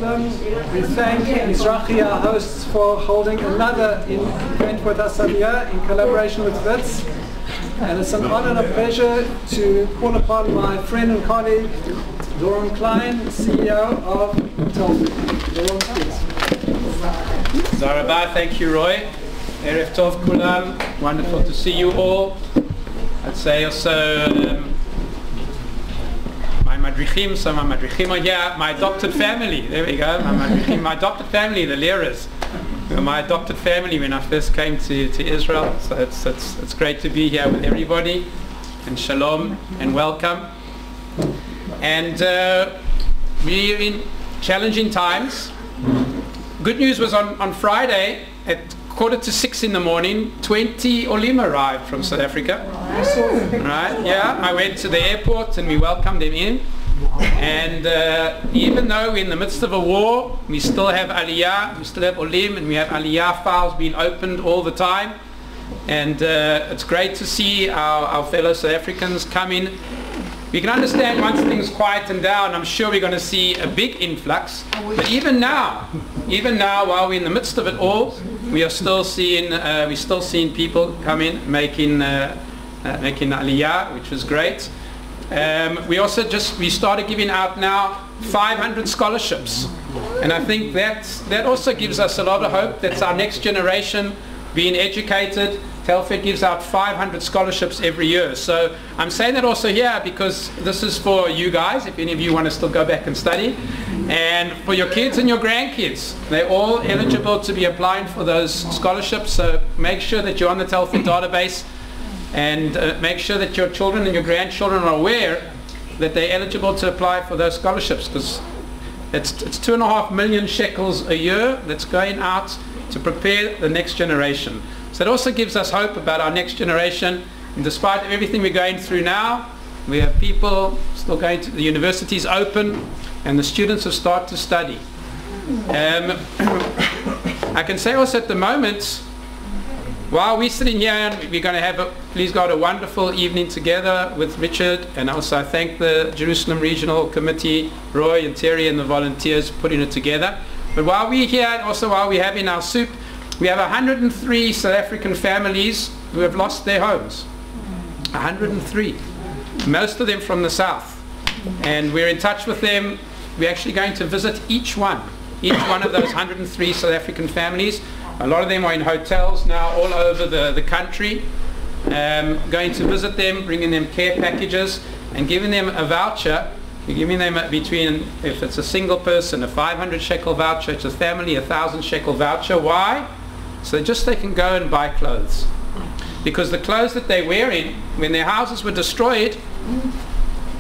Jerusalem. We thank Mizrachi, our hosts, for holding another event with us here in collaboration with Wits. And it's an honor and a pleasure to call upon my friend and colleague, Doron Klein, CEO of Telfed. Doron, please. Zarabah, thank you, Roy. Erev Tov Kulam, wonderful to see you all. I'd say also my Madrichim, so my Madrichim are here, my adopted family, there we go, my Madrichim, my adopted family, the Lehrers. My adopted family when I first came to Israel, so it's great to be here with everybody, and shalom and welcome. And we're in challenging times. Good news was on Friday at 5:45 in the morning, 20 Olim arrived from South Africa. Right? Yeah, I went to the airport and we welcomed them in. And even though we're in the midst of a war, we still have Aliyah, we still have Olim, and we have Aliyah files being opened all the time. And it's great to see our fellow South Africans come in. We can understand once things quieten down, I'm sure we're going to see a big influx. But even now, while we're in the midst of it all, we are still seeing people come in making Aliyah, which was great. We started giving out now 500 scholarships, and I think that also gives us a lot of hope. That's our next generation being educated. Telfed gives out 500 scholarships every year. So I'm saying that also here because this is for you guys, if any of you want to still go back and study, and for your kids and your grandkids. They're all eligible to be applying for those scholarships, so make sure that you're on the Telfed database. And make sure that your children and your grandchildren are aware that they're eligible to apply for those scholarships, because it's 2.5 million shekels a year that's going out to prepare the next generation. So it also gives us hope about our next generation. And despite everything we're going through now, we have people still going to the universities open, and the students have started to study. I can say also at the moment, while we're sitting here, and we're going to have, please God, a wonderful evening together with Richard, and also I thank the Jerusalem Regional Committee, Roy and Terry and the volunteers putting it together. But while we're here, and also while we're having our soup, we have 103 South African families who have lost their homes. 103. Most of them from the south. And we're in touch with them. We're actually going to visit each one of those 103 South African families. A lot of them are in hotels now all over the country. Going to visit them, bringing them care packages, and giving them a voucher. We're giving them between, if it's a single person, a 500 shekel voucher, it's a family, 1,000 shekel voucher. Why? So they can go and buy clothes. Because the clothes that they're wearing, when their houses were destroyed,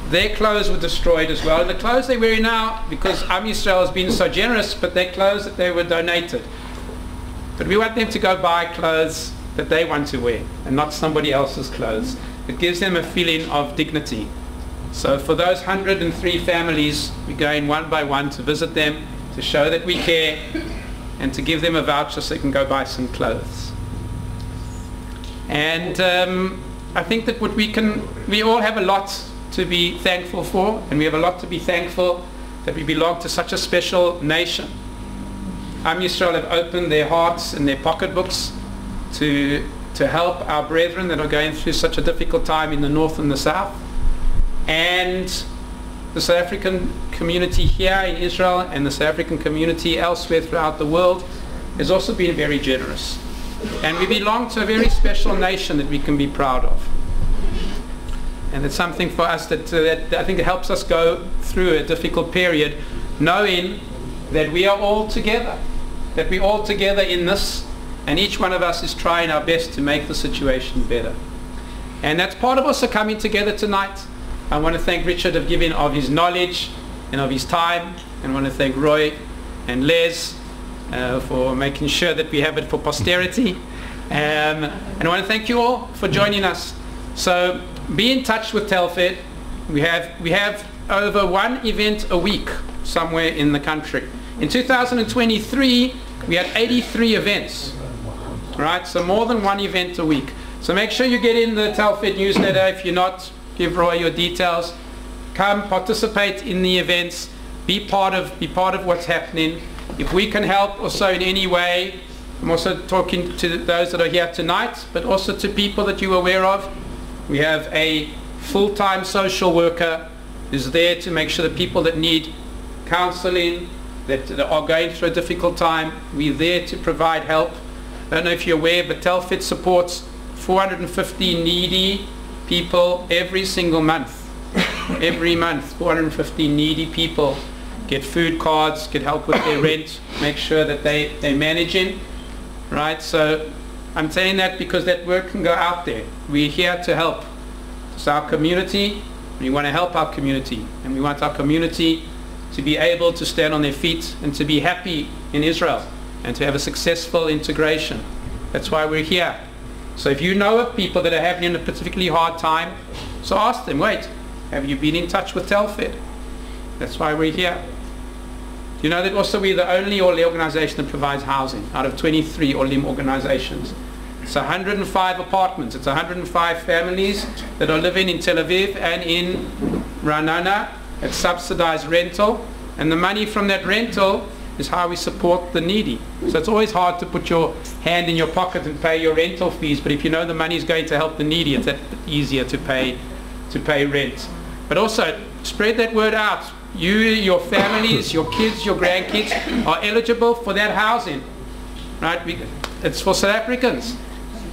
their clothes were destroyed as well. And the clothes they're wearing now, because Am Yisrael has been so generous, but they're clothes that they were donated. But we want them to go buy clothes that they want to wear and not somebody else's clothes. It gives them a feeling of dignity. So for those 103 families, we're going one by one to visit them, to show that we care, and to give them a voucher so they can go buy some clothes. And I think that we all have a lot to be thankful for, and we have a lot to be thankful that we belong to such a special nation. Am Yisrael have opened their hearts and their pocketbooks to help our brethren that are going through such a difficult time in the north and the south. And the South African community here in Israel and the South African community elsewhere throughout the world has also been very generous. And we belong to a very special nation that we can be proud of. And it's something for us that I think it helps us go through a difficult period, knowing that we are all together. That we're all together in this, and each one of us is trying our best to make the situation better. And that's part of us coming together tonight. I want to thank Richard of giving of his knowledge and of his time, and I want to thank Roy and Les for making sure that we have it for posterity. And I want to thank you all for joining us. So be in touch with Telfed. We have over one event a week somewhere in the country. In 2023, we had 83 events, right? So more than one event a week. So make sure you get in the Telfed newsletter. If you're not, give Roy your details. Come participate in the events. be part of what's happening. If we can help also in any way, I'm also talking to those that are here tonight, but also to people that you're aware of. We have a full-time social worker who's there to make sure that people that need counseling, that are going through a difficult time, we're there to provide help. I don't know if you're aware, but Telfed supports 450 needy people every single month. Every month, 450 needy people get food cards, get help with their rent, make sure that they're managing. Right? So I'm saying that because that work can go out there. We're here to help. It's our community. We want to help our community. And we want our community to be able to stand on their feet and to be happy in Israel and to have a successful integration. That's why we're here. So if you know of people that are having a particularly hard time, so ask them, wait, have you been in touch with Telfed? That's why we're here. You know that also we're the only Olim organization that provides housing out of 23 Olim organizations. It's 105 apartments. It's 105 families that are living in Tel Aviv and in Ra'anana at subsidized rental. And the money from that rental is how we support the needy. So it's always hard to put your hand in your pocket and pay your rental fees, but if you know the money is going to help the needy, it's that easier to pay rent. But also spread that word out. You, your families, your kids, your grandkids are eligible for that housing, right? It's for South Africans.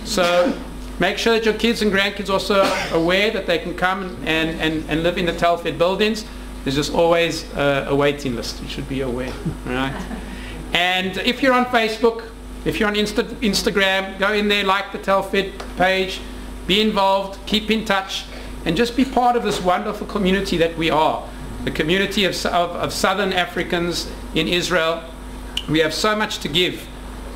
So make sure that your kids and grandkids also are aware that they can come and live in the Telfed buildings. There's just always a waiting list. You should be aware, right? And if you're on Facebook, if you're on Instagram, go in there, like the Telfed page, be involved, keep in touch, and just be part of this wonderful community that we are. The community of Southern Africans in Israel. We have so much to give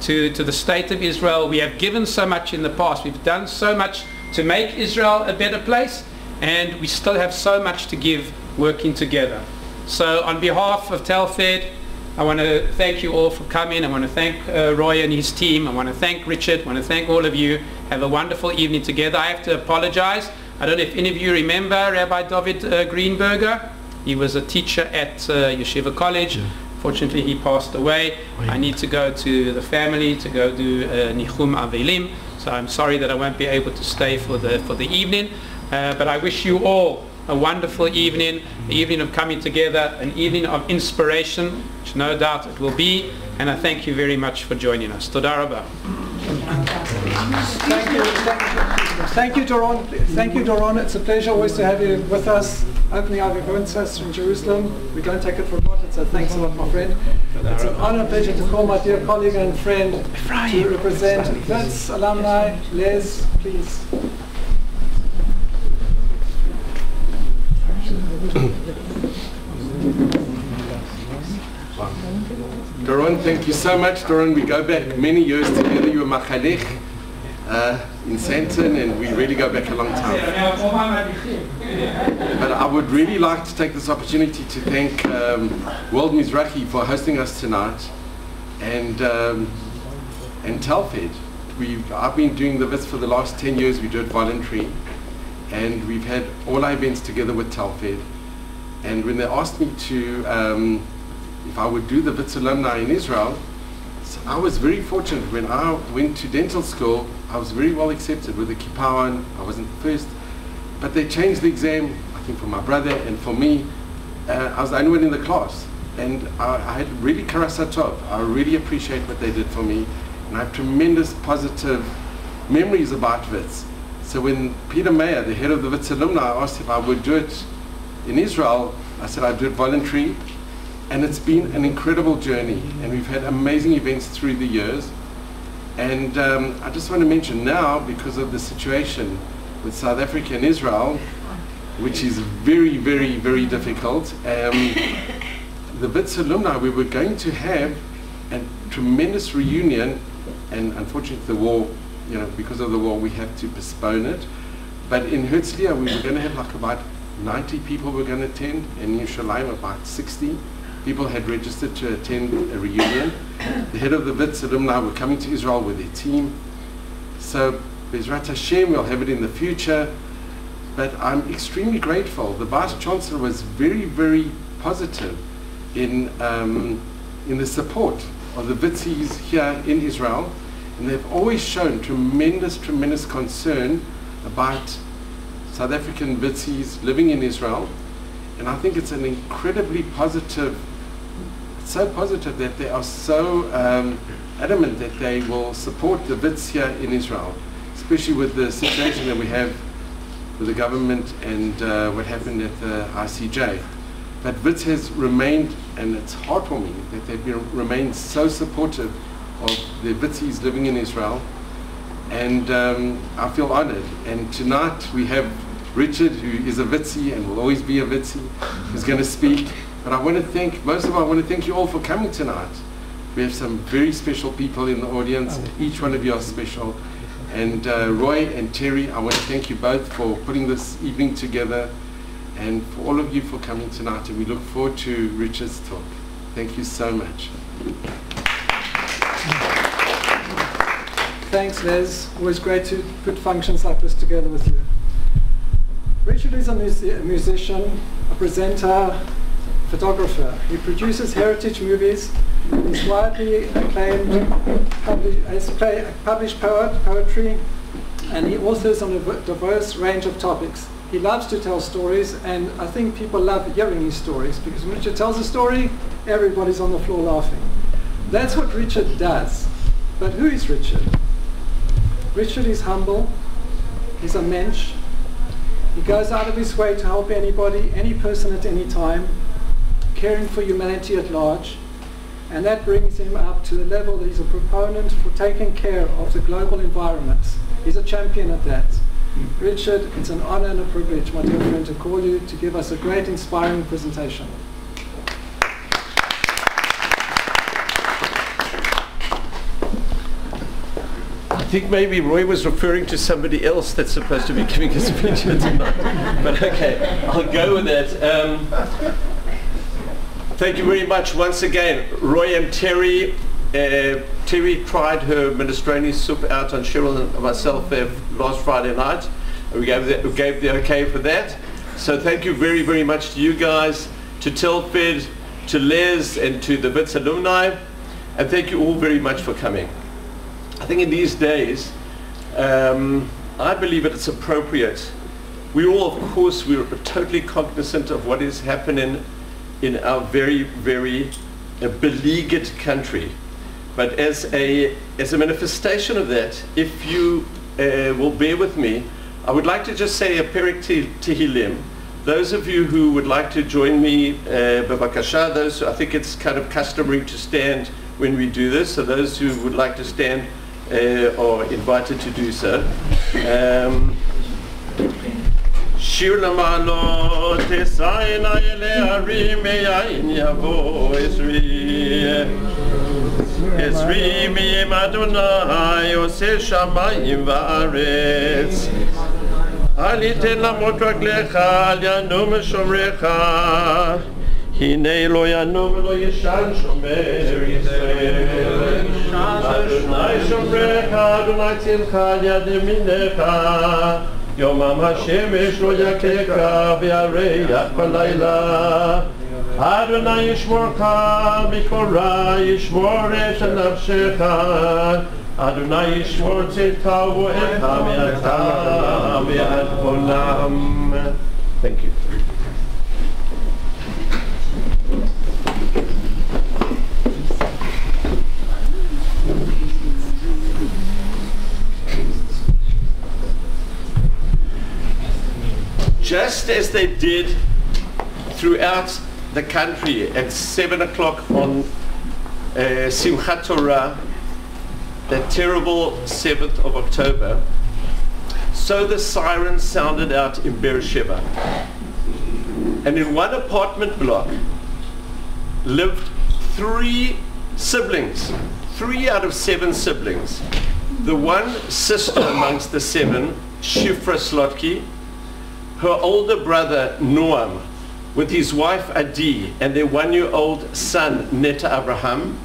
to the state of Israel. We have given so much in the past. We've done so much to make Israel a better place, and we still have so much to give working together. So on behalf of Telfed, I want to thank you all for coming. I want to thank Roy and his team. I want to thank Richard. I want to thank all of you. Have a wonderful evening together. I have to apologize. I don't know if any of you remember Rabbi David Greenberger. He was a teacher at Yeshiva College. Yeah. Fortunately, he passed away. I need to go to the family to go do Nichum Avelim. So I'm sorry that I won't be able to stay for the evening. But I wish you all a wonderful evening, an evening of coming together, an evening of inspiration, which no doubt it will be. And I thank you very much for joining us. Toda Rabba. Thank you, Doron. Thank you, Doron. It's a pleasure always to have you with us, opening our Wohnshaus in Jerusalem. We don't take it for granted, so thanks a lot, my friend. It's an honor and pleasure to call my dear colleague and friend to represent Wits Alumni. Les, please. Doron, thank you so much. Doron, we go back many years together. You were Machalech in Santon, and we really go back a long time. But I would really like to take this opportunity to thank World Mizrachi for hosting us tonight, and Telfed. I've been doing the Wits for the last 10 years. We do it voluntary, and we've had all our events together with Telfed. And when they asked me to if I would do the Wits Alumni in Israel, so I was very fortunate. When I went to dental school, I was very well accepted with the kippah on. I wasn't the first, but they changed the exam, I think for my brother and for me. I was the only one in the class, and I had really karasatov. I really appreciate what they did for me, and I have tremendous positive memories about Wits. So when Peter Mayer, the head of the Wits Alumni, asked if I would do it in Israel, I said I'd do it voluntary. And it's been an incredible journey, and we've had amazing events through the years. And I just want to mention now, because of the situation with South Africa and Israel, which is very, very, very difficult, the Wits Alumni, we were going to have a tremendous reunion, and unfortunately the war, because of the war, we had to postpone it. But in Herzliya, we were going to have like about 90 people were going to attend, and in Yerushalayim about 60. People had registered to attend a reunion. The head of the Wits Alumni were coming to Israel with their team. So, Bezrat Hashem, we'll have it in the future. But I'm extremely grateful. The Vice Chancellor was very, very positive in the support of the Witsis here in Israel, and they've always shown tremendous concern about South African Witsis living in Israel. And I think it's an incredibly positive, so positive that they are so adamant that they will support the Wits here in Israel, especially with the situation that we have with the government and what happened at the ICJ. But Wits has remained, and it's heartwarming that they've remained so supportive of the Witsis living in Israel, and I feel honored. And tonight we have Richard, who is a Witsi and will always be a Witsi, who's going to speak. But I want to thank, most of all, I want to thank you all for coming tonight. We have some very special people in the audience. Each one of you are special. And Roy and Terry, I want to thank you both for putting this evening together, and for all of you for coming tonight. And we look forward to Richard's talk. Thank you so much. Thanks, Les. Always great to put functions like this together with you. Richard is a musician, a presenter, photographer. He produces heritage movies. He's widely acclaimed, published poetry, and he authors on a diverse range of topics. He loves to tell stories, and I think people love hearing his stories, because when Richard tells a story, everybody's on the floor laughing. That's what Richard does. But who is Richard? Richard is humble. He's a mensch. He goes out of his way to help anybody, any person at any time, caring for humanity at large. And that brings him up to the level that he's a proponent for taking care of the global environment. He's a champion at that. Richard, it's an honor and a privilege, my dear friend, to call you to give us a great, inspiring presentation. I think maybe Roy was referring to somebody else that's supposed to be giving a speech here tonight. But okay, I'll go with that. Thank you very much once again. Roy and Terry. Terry tried her minestrone soup out on Cheryl and myself last Friday night. We gave the okay for that. So thank you very, very much to you guys, to Telfed, to Les, and to the Wits Alumni. And thank you all very much for coming. I think in these days, I believe that it's appropriate. We all, of course, we're totally cognizant of what is happening in our very, very beleaguered country. But as a manifestation of that, if you will bear with me, I would like to just say a Perek Tehillim. Those of you who would like to join me, bevakasha, those, I think it's kind of customary to stand when we do this, so those who would like to stand are invited to do so. Shir l'malot esayna ele'arim me'ayin yavo esri miyem Adonai oseh shamayim va'aretz al yiten lamot raglecha al yanum shomrecha hinei lo yanum v'lo yishan shomer Yisrael Adonai shomrecha Adonai tzilcha al yad yaminecha Yomam HaShemesh lo yakeka v'yareach b'layla Adonai yishmorcha mikora yishmor et nafshecha Adonai yishmor tzedka v'oecha me'ata ve'ad olam. Thank you. Just as they did throughout the country at 7 o'clock on Simchat Torah, that terrible 7th of October, so the siren sounded out in Beersheba. And in one apartment block lived 3 siblings, 3 out of 7 siblings. The one sister amongst the 7, Shifra Slotki, her older brother Noam, with his wife Adi and their 1-year-old son Neta Abraham,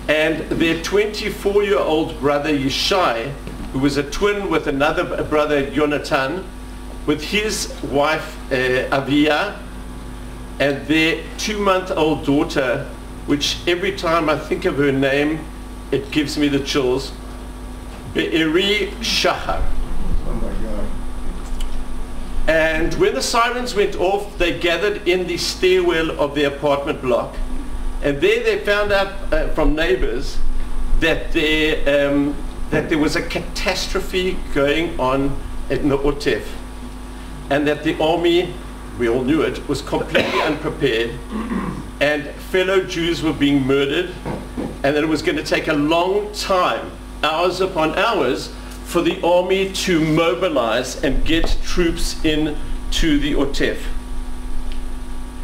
and their 24-year-old brother Yishai, who was a twin with another brother Yonatan, with his wife Avia, and their 2-month-old daughter, which every time I think of her name, it gives me the chills, Be'eri Shahar. Oh my God. And when the sirens went off, they gathered in the stairwell of the apartment block. And there they found out from neighbors that there was a catastrophe going on in the Otef. And that the army, we all knew it, was completely unprepared. And fellow Jews were being murdered. And that it was going to take a long time, hours upon hours, for the army to mobilize and get troops in to the Otef.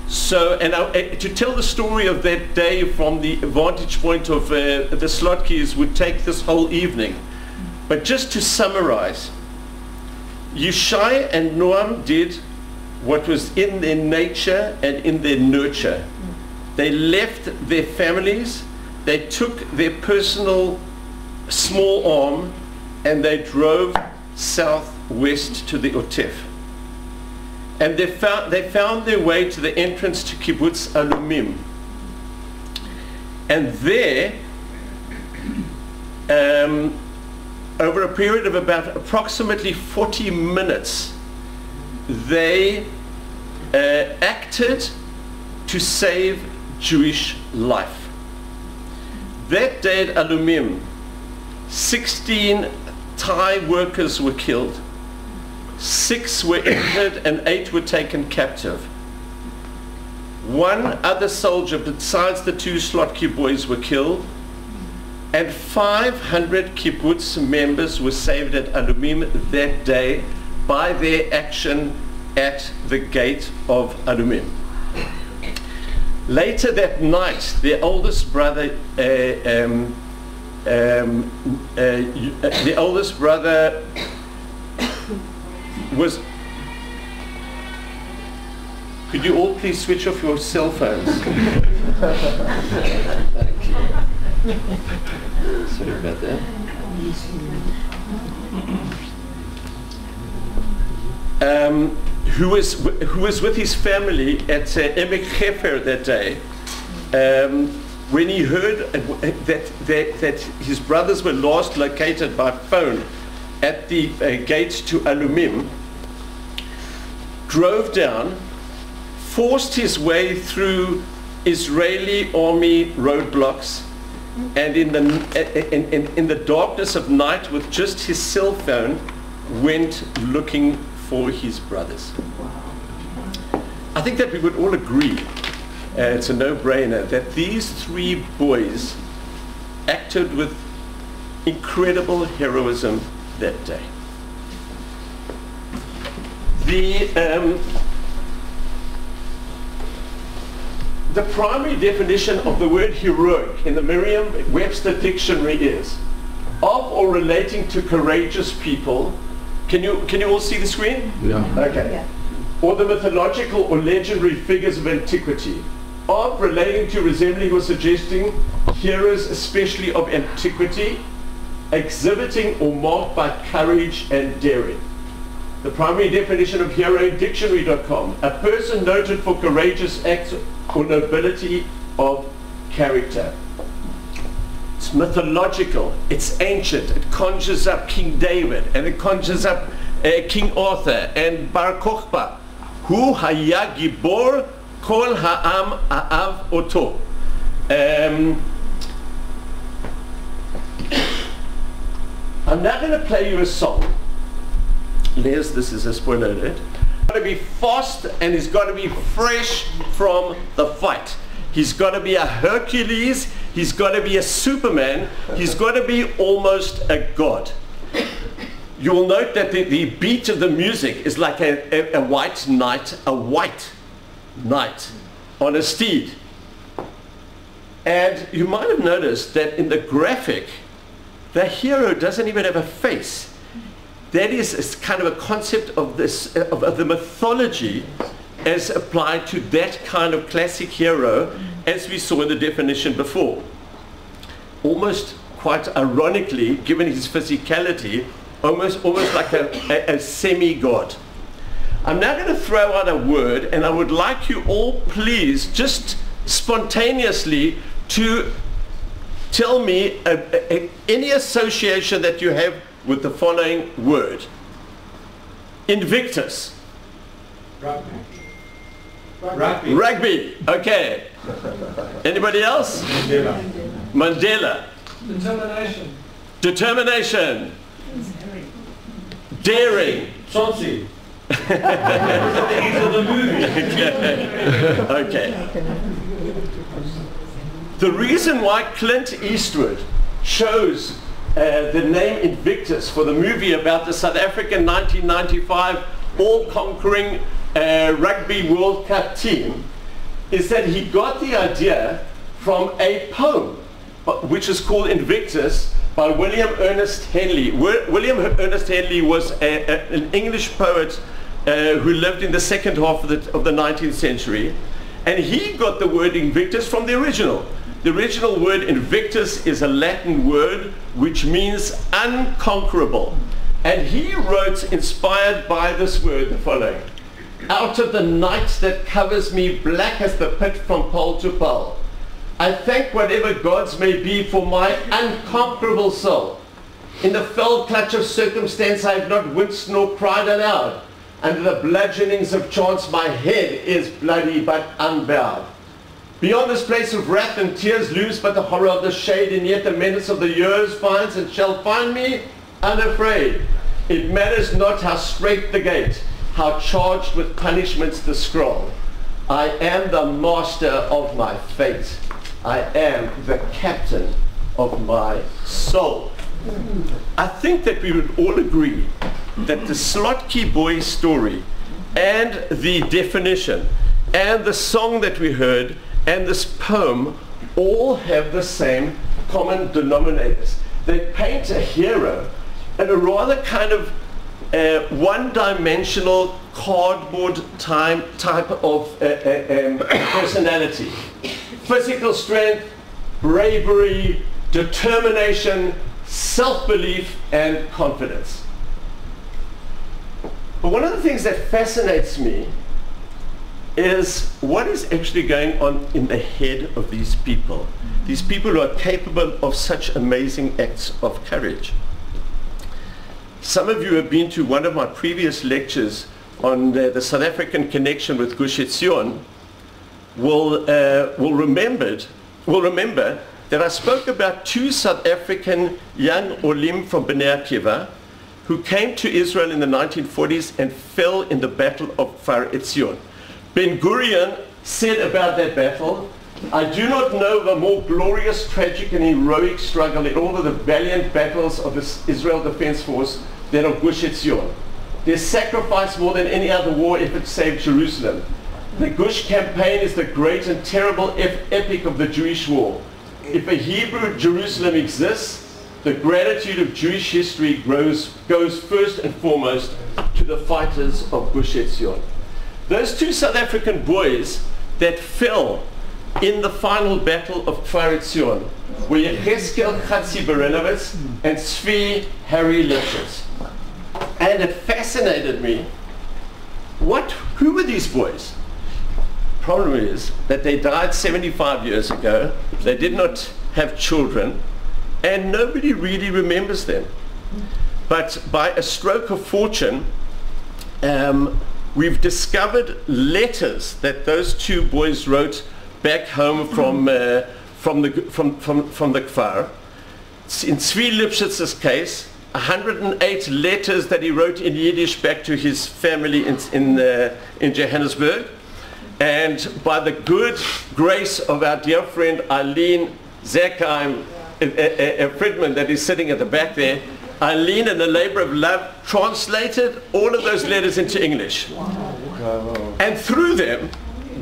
So, and to tell the story of that day from the vantage point of the Slotkis would take this whole evening. But just to summarize, Yishai and Noam did what was in their nature and in their nurture. They left their families, they took their personal small arm, and they drove southwest to the Otef. And they found their way to the entrance to Kibbutz Alumim. And there, over a period of about approximately 40 minutes, they acted to save Jewish life. That day at Alumim, 16 Thai workers were killed, 6 were injured, and 8 were taken captive. 1 other soldier besides the 2 Slotki boys were killed, and 500 kibbutz members were saved at Alumim that day by their action at the gate of Alumim. Later that night, their oldest brother was... Could you all please switch off your cell phones? Thank you. Sorry about that. Who was with his family at Emek Hefer that day, when he heard that his brothers were last located by phone at the gate to Alumim, drove down, forced his way through Israeli army roadblocks, and in the darkness of night, with just his cell phone, went looking for his brothers. I think that we would all agree, it's a no-brainer, that these 3 boys acted with incredible heroism that day. The primary definition of the word heroic in the Merriam-Webster dictionary is of or relating to courageous people. Can you all see the screen? Yeah. Okay. Yeah. Or the mythological or legendary figures of antiquity. Of, relating to, resembling or suggesting heroes especially of antiquity, exhibiting or marked by courage and daring. The primary definition of hero in dictionary.com, a person noted for courageous acts or nobility of character. It's mythological, it's ancient, it conjures up King David, and it conjures up King Arthur and Bar Kokhba. Hu haya gibor kol ha'am a'av oto. I'm now going to play you a song. Les, this is a spoiler alert. He's got to be fast and he's got to be fresh from the fight. He's got to be a Hercules, he's got to be a Superman, he's got to be almost a god. You will note that the beat of the music is like a white knight on a steed. And you might have noticed that in the graphic, the hero doesn't even have a face. That is kind of a concept of this of the mythology as applied to that kind of classic hero, as we saw in the definition before. Almost quite ironically, given his physicality, almost like a semi-god. I'm now going to throw out a word, and I would like you all, please, just spontaneously to tell me any association that you have with the following word. Invictus. Rugby. Rugby. Okay. Anybody else? Mandela. Determination. Determination. Daring. Chauncey. These are the movies. Okay. The reason why Clint Eastwood chose the name Invictus for the movie about the South African 1995 all-conquering Rugby World Cup team is that he got the idea from a poem which is called Invictus by William Ernest Henley. William Ernest Henley was an English poet who lived in the second half of the 19th century, and he got the word Invictus from the original. The original word Invictus is a Latin word which means unconquerable. And he wrote, inspired by this word, the following: out of the night that covers me black as the pit from pole to pole, I thank whatever gods may be for my unconquerable soul. In the fell clutch of circumstance I have not winced nor cried aloud. Under the bludgeonings of chance my head is bloody but unbowed. Beyond this place of wrath and tears looms but the horror of the shade, and yet the menace of the years finds and shall find me unafraid. It matters not how strait the gate, how charged with punishments the scroll. I am the master of my fate. I am the captain of my soul. I think that we would all agree that the Slotky Boy story and the definition and the song that we heard and this poem all have the same common denominators. They paint a hero and a rather kind of one-dimensional cardboard type of personality. Physical strength, bravery, determination, self-belief, and confidence. But one of the things that fascinates me is what is actually going on in the head of these people who are capable of such amazing acts of courage. Some of you have been to one of my previous lectures on the South African connection with Gush Etzion will remember that I spoke about two South African young Olim from Bnei Akiva who came to Israel in the 1940s and fell in the Battle of Kfar Etzion. Ben Gurion said about that battle, I do not know of a more glorious, tragic and heroic struggle in all of the valiant battles of the Israel Defense Force than of Gush Etzion. Their sacrifice more than any other war effort saved Jerusalem. The Gush campaign is the great and terrible epic of the Jewish war. If a Hebrew Jerusalem exists, the gratitude of Jewish history goes first and foremost to the fighters of Gush Etzion. Those two South African boys that fell in the final battle of Kfar Etzion were Yecheskel Chatzi Berenovitz and Tzvi Harry Lipschitz. And it fascinated me, who were these boys? Problem is that they died 75 years ago, they did not have children, and nobody really remembers them. But by a stroke of fortune, we've discovered letters that those two boys wrote back home from the Kfar. In Tzvi Lipschitz's case, 108 letters that he wrote in Yiddish back to his family in Johannesburg. And by the good grace of our dear friend Eileen Zerkheim Friedman that is sitting at the back there, Eileen in the labor of love translated all of those letters into English. And through them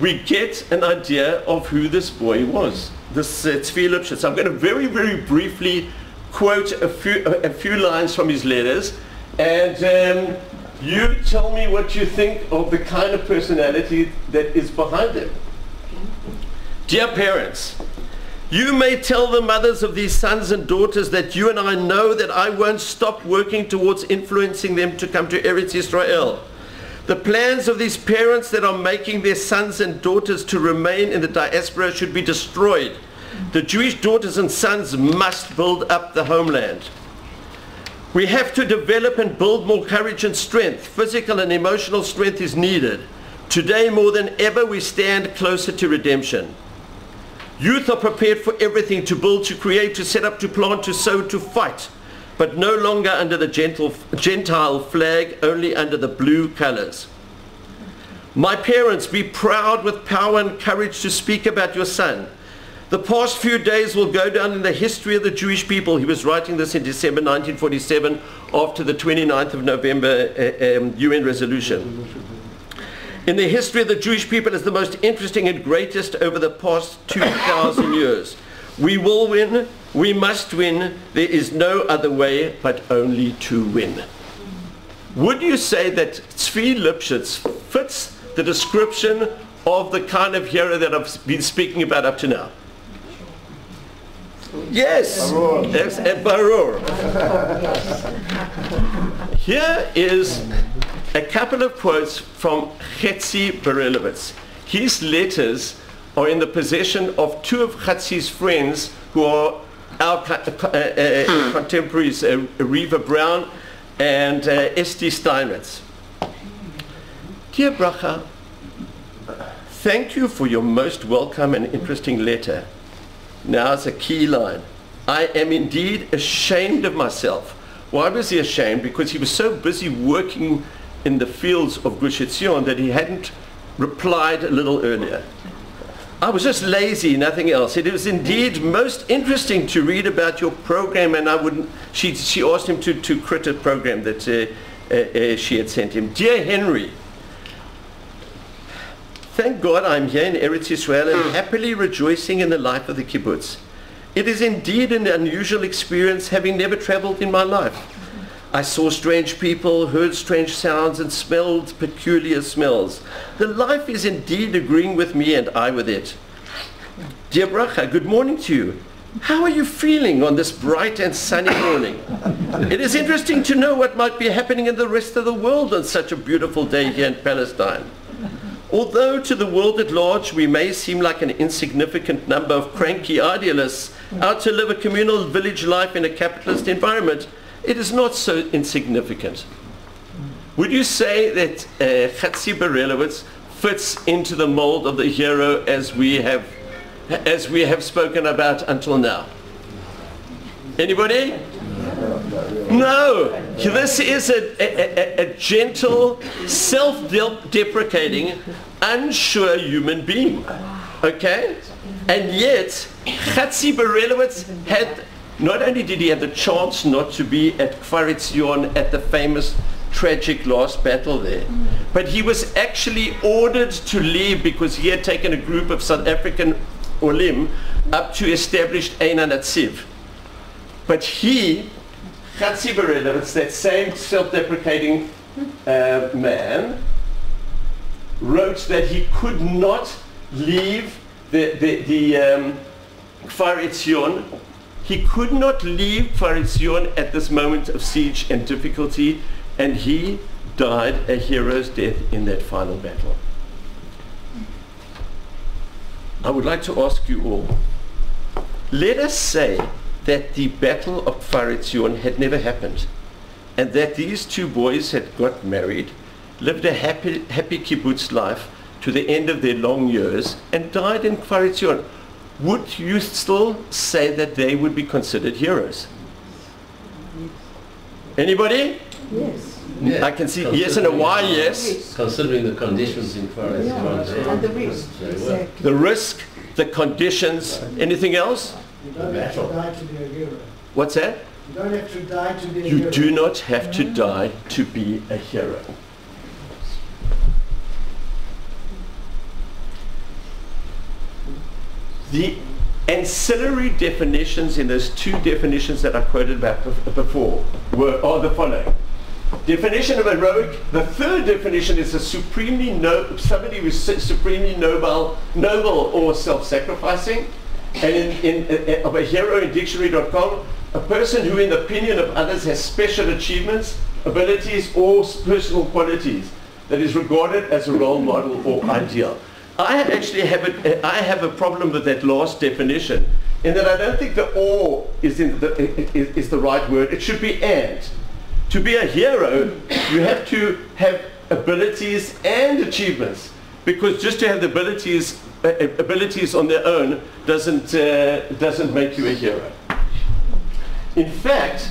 we get an idea of who this boy was, this Tzvi Lipschitz. I'm going to very, very briefly quote a few lines from his letters, and you tell me what you think of the kind of personality that is behind him. Dear parents, you may tell the mothers of these sons and daughters that you and I know that I won't stop working towards influencing them to come to Eretz Yisrael. The plans of these parents that are making their sons and daughters to remain in the diaspora should be destroyed. The Jewish daughters and sons must build up the homeland. We have to develop and build more courage and strength. Physical and emotional strength is needed. Today more than ever we stand closer to redemption. Youth are prepared for everything, to build, to create, to set up, to plant, to sow, to fight, but no longer under the Gentile flag, only under the blue colors. My parents, be proud with power and courage to speak about your son. The past few days will go down in the history of the Jewish people. He was writing this in December 1947 after the 29th of November UN resolution. In the history of the Jewish people as the most interesting and greatest over the past 2,000 years. We will win. We must win. There is no other way but only to win. Would you say that Tzvi Lipschitz fits the description of the kind of hero that I've been speaking about up to now? Yes. Barur. Here is a couple of quotes from Chetzi Berelowitz. His letters are in the possession of two of Chetzi's friends who are our contemporaries, Reva Brown and Esti Steinmetz. Dear Bracha, thank you for your most welcome and interesting letter. Now it's a key line. I am indeed ashamed of myself. Why was he ashamed? Because he was so busy working in the fields of Gush Etzion that he hadn't replied a little earlier. I was just lazy, nothing else. It was indeed most interesting to read about your program, and she asked him to create a program that she had sent him. Dear Henry, thank God I'm here in Eretz Yisrael and happily rejoicing in the life of the kibbutz. It is indeed an unusual experience, having never traveled in my life. I saw strange people, heard strange sounds, and smelled peculiar smells. The life is indeed agreeing with me and I with it. Dear Bracha, good morning to you. How are you feeling on this bright and sunny morning? It is interesting to know what might be happening in the rest of the world on such a beautiful day here in Palestine. Although to the world at large we may seem like an insignificant number of cranky idealists out to live a communal village life in a capitalist environment, it is not so insignificant. Would you say that Chetzi Berelowitz fits into the mold of the hero as we have spoken about until now? Anybody? No. This is a gentle, self-deprecating, unsure human being. Okay? And yet, Chetzi Berelowitz had, not only did he have the chance not to be at Kfar Etzion at the famous tragic last battle there, but he was actually ordered to leave because he had taken a group of South African Olim up to establish Ein HaNatziv. But he, Chetzi Berelowitz, that same self-deprecating man, wrote that he could not leave the Kfar Etzion. He could not leave Kfar Etzion at this moment of siege and difficulty, and he died a hero's death in that final battle. I would like to ask you all, let us say that the Battle of Kfar Etzion had never happened, and that these two boys had got married, lived a happy kibbutz life to the end of their long years, and died in Kfar Etzion. Would you still say that they would be considered heroes? Anybody? Yes. I can see yes and a why yes. Considering the conditions in Kfar Etzion. And the risk. Exactly. The risk, the conditions, anything else? You don't have to die to be a hero. What's that? You don't have to die to be a hero. You do not have to die to be a hero. The ancillary definitions in those two definitions that I quoted about before are the following. Definition of heroic, the third definition is somebody who is supremely noble or self-sacrificing. And of a hero in dictionary.com, a person who in the opinion of others has special achievements, abilities, or personal qualities that is regarded as a role model or ideal. I actually have a problem with that last definition, in that I don't think the or is the right word. It should be and. To be a hero, you have to have abilities and achievements, because just to have the abilities on their own doesn't make you a hero. In fact,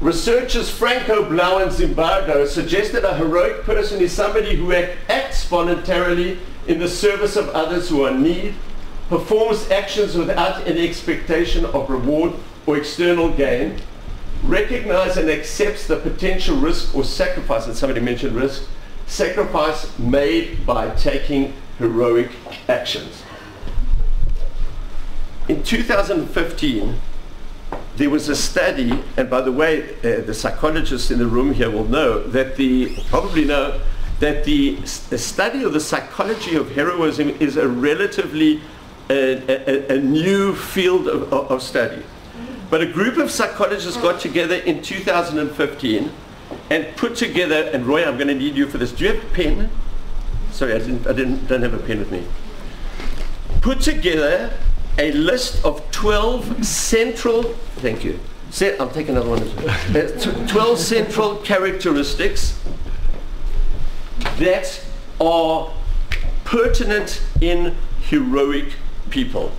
researchers Franco, Blau and Zimbardo suggest that a heroic person is somebody who acts voluntarily in the service of others who are in need, performs actions without any expectation of reward or external gain, recognizes and accepts the potential risk or sacrifice, and somebody mentioned risk, sacrifice made by taking heroic actions. In 2015, there was a study, and by the way, the psychologists in the room here will know that the study of the psychology of heroism is a relatively a new field of study. But a group of psychologists got together in 2015 and put together, and Roy, I'm going to need you for this. Do you have a pen? Sorry, I don't have a pen with me. Put together a list of 12 central, thank you. I'll take another one. 12 central characteristics that are pertinent in heroic people.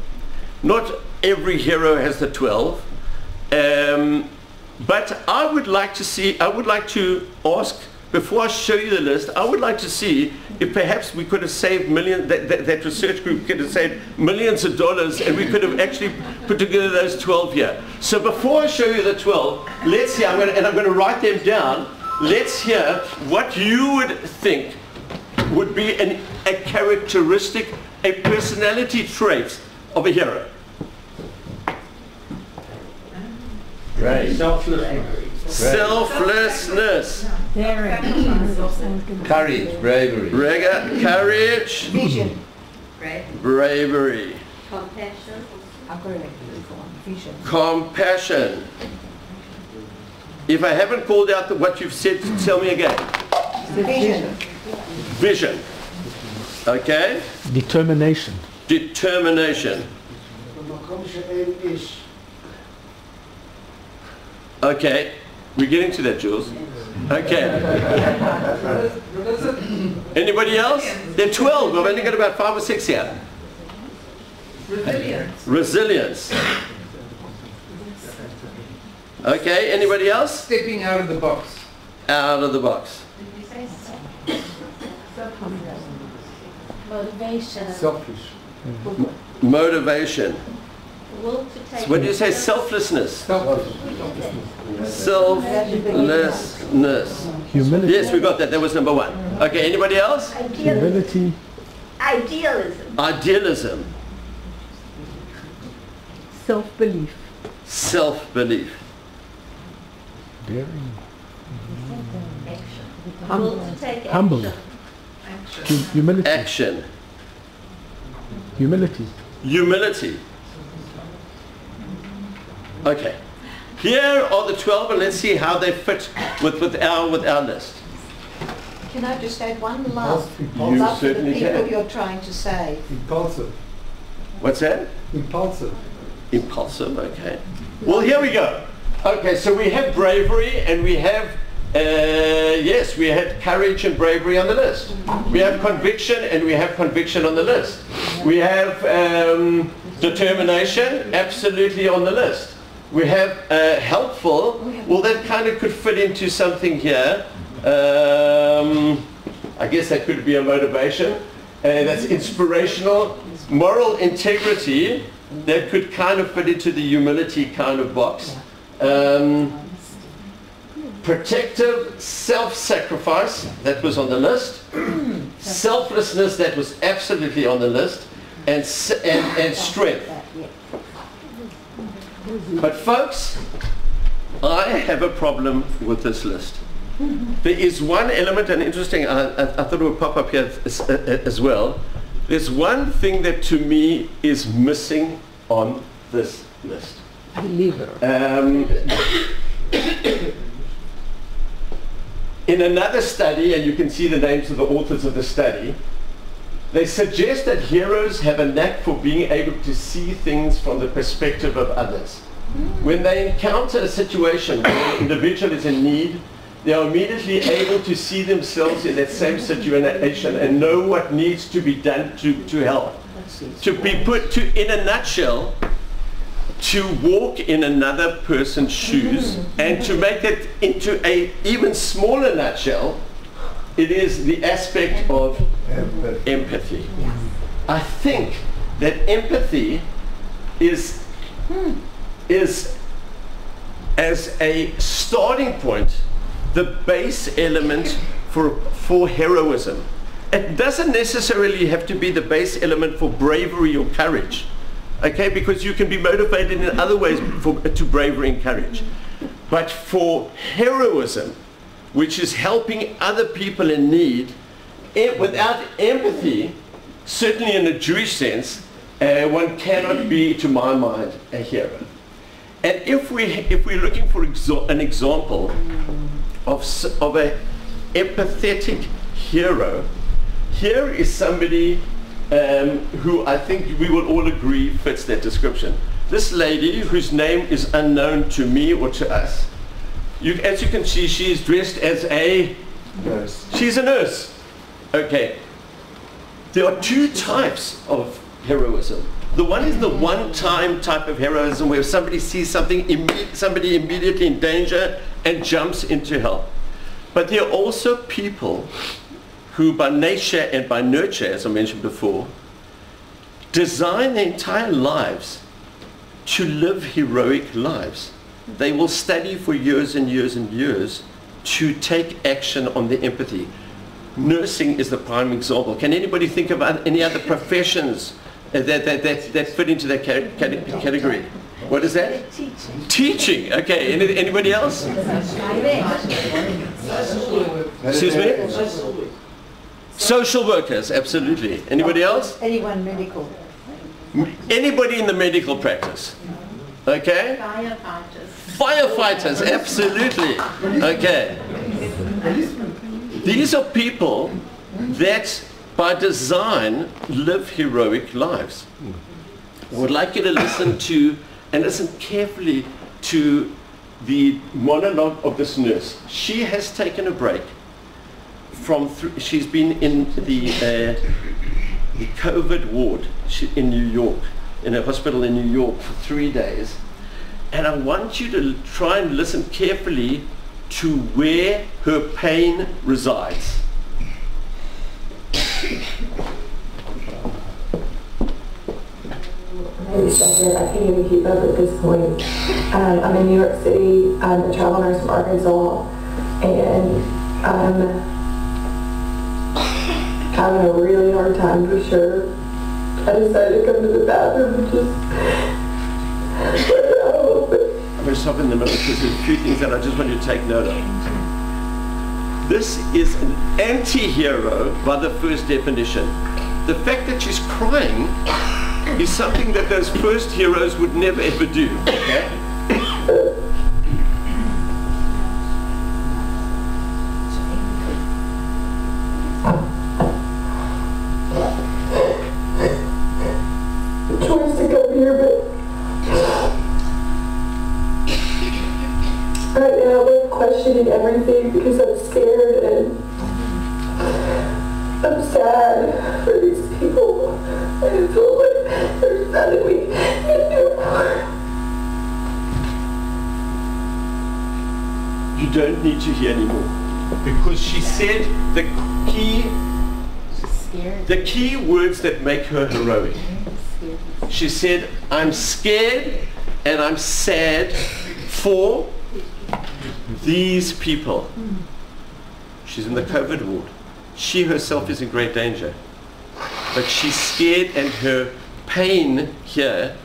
Not every hero has the 12, but I would like to ask, before I show you the list, I would like to see if perhaps we could have saved millions, that research group could have saved millions of dollars, and we could have actually put together those 12 here. So before I show you the 12, let's hear, I'm going to write them down. Let's hear what you would think would be a characteristic, a personality trait of a hero. Right. Selflessness. Courage, bravery. Courage. Vision. Bravery. Compassion. If I haven't called out what you've said, tell me again. Vision. Okay? Determination. Okay. We're getting to that, Jules. Okay. Anybody else? There are 12. We've only got about 5 or 6 here. Resilience. Okay. Anybody else? Stepping out of the box. Out of the box. Motivation. Selfish. Motivation. Will to take. So what do you say? Selflessness. Selflessness. Humility. Yes, we got that. That was number 1. Okay. Anybody else? Humility. Idealism. Self-belief. Self-belief. Daring. Will to take. Humble. Humility. Action. Humility. Okay. Here are the 12, and let's see how they fit with our list. Can I just add one last You love for the certainly people can. you're trying to save? Impulsive. What's that? Impulsive. Impulsive, okay. Well, here we go. Okay, so we have bravery, and we have, yes, we had courage and bravery on the list. We have conviction, and we have conviction on the list. We have determination, absolutely on the list. We have helpful, well, that kind of could fit into something here. I guess that could be a motivation. That's inspirational. Moral integrity, that could kind of fit into the humility kind of box. Protective self-sacrifice, that was on the list. Selflessness, that was absolutely on the list. And strength. But folks, I have a problem with this list. There is one element, and interesting, I thought it would pop up here as well. There's one thing that to me is missing on this list. in another study, and you can see the names of the authors of the study, they suggest that heroes have a knack for being able to see things from the perspective of others. When they encounter a situation where an individual is in need, they are immediately able to see themselves in that same situation and know what needs to be done to help. To be put to, in a nutshell, to walk in another person's shoes, and to make it into a even smaller nutshell, it is the aspect of empathy. I think that empathy is as a starting point the base element for heroism. It doesn't necessarily have to be the base element for bravery or courage, okay? Because you can be motivated in other ways to bravery and courage. But for heroism, which is helping other people in need, without empathy, certainly in a Jewish sense, one cannot be, to my mind, a hero. And if we're looking for an example of an empathetic hero, here is somebody who I think we will all agree fits that description. This lady, whose name is unknown to me or to us, as you can see, she's dressed as a nurse. She's a nurse. Okay. There are two types of heroism. The one is the one-time type of heroism where somebody sees somebody immediately in danger and jumps in to help. But there are also people who by nature and by nurture, as I mentioned before, design their entire lives to live heroic lives. They will study for years and years and years to take action on their empathy. Nursing is the prime example. Can anybody think of any other professions that fit into that category? What is that? Teaching. Teaching. Okay. Anybody else? Excuse me? Social workers. Absolutely. Anybody else? Anyone medical. Anybody in the medical practice. Okay. Firefighters. Firefighters. Absolutely. Okay. These are people that by design live heroic lives. I would like you to listen to and listen carefully to the monologue of this nurse. She has taken a break from, she's been in the COVID ward in New York, in a hospital in New York for 3 days. And I want you to try and listen carefully to where her pain resides. Maybe stuck here. I can't even keep up at this point. I'm in New York City. I'm a travel nurse from Arkansas, and I'm having a really hard time for sure. I decided to come to the bathroom and just let it out a little bit. I'm going to stop in the middle because there's a few things that I just want you to take note of. This is an anti-hero by the first definition. The fact that she's crying is something that those first heroes would never ever do. Okay? Choice to come here, but right now I'm questioning everything because I'm scared and I'm sad for these people. I feel like there's nothing we can do. You don't need to hear anymore. Because she said the key words that make her heroic. She said, I'm scared and I'm sad for these people. She's in the COVID ward. She herself is in great danger. But she's scared, and her pain here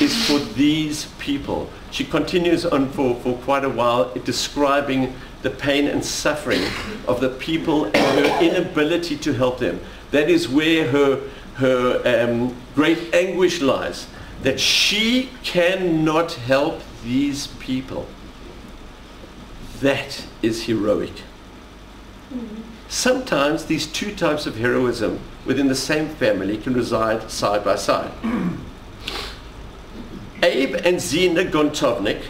is for these people. She continues on for quite a while describing the pain and suffering of the people and her inability to help them. That is where her great anguish lies, that she cannot help these people. That is heroic. Sometimes these two types of heroism within the same family can reside side by side. Abe and Zina Gontovnik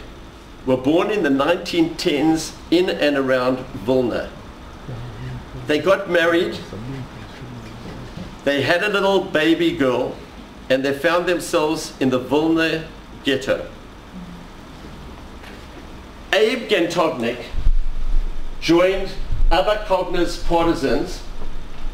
were born in the 1910s in and around Vilna. They got married, they had a little baby girl, and they found themselves in the Vilna ghetto. Abe Gontovnik joined Abba Kogner's partisans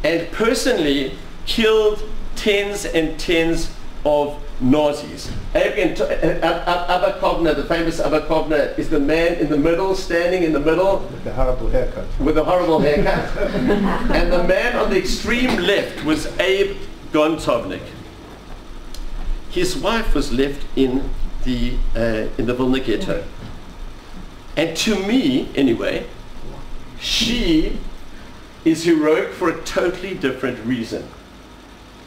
and personally killed tens and tens of Nazis. Abba Kogner, the famous Abba Kogner, is the man in the middle, standing in the middle. With the horrible haircut. With a horrible haircut. And the man on the extreme left was Abe Gontovnik. His wife was left in the Vilna ghetto. And to me, anyway, she is heroic for a totally different reason.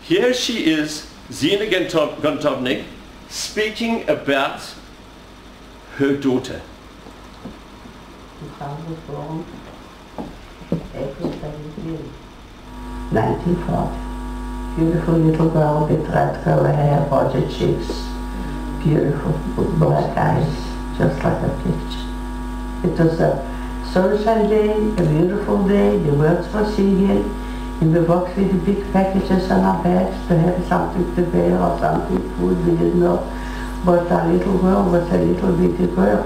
Here she is, Zina Gontovnik, speaking about her daughter. I was born April 17, 1940. Beautiful little girl with red color hair, budget cheeks, beautiful black eyes, just like a picture. It was a sunshine day, a beautiful day, the birds were singing, and we walked with the big packages on our bags to have something to wear or something, food, we didn't know. But our little girl was a little bitty girl.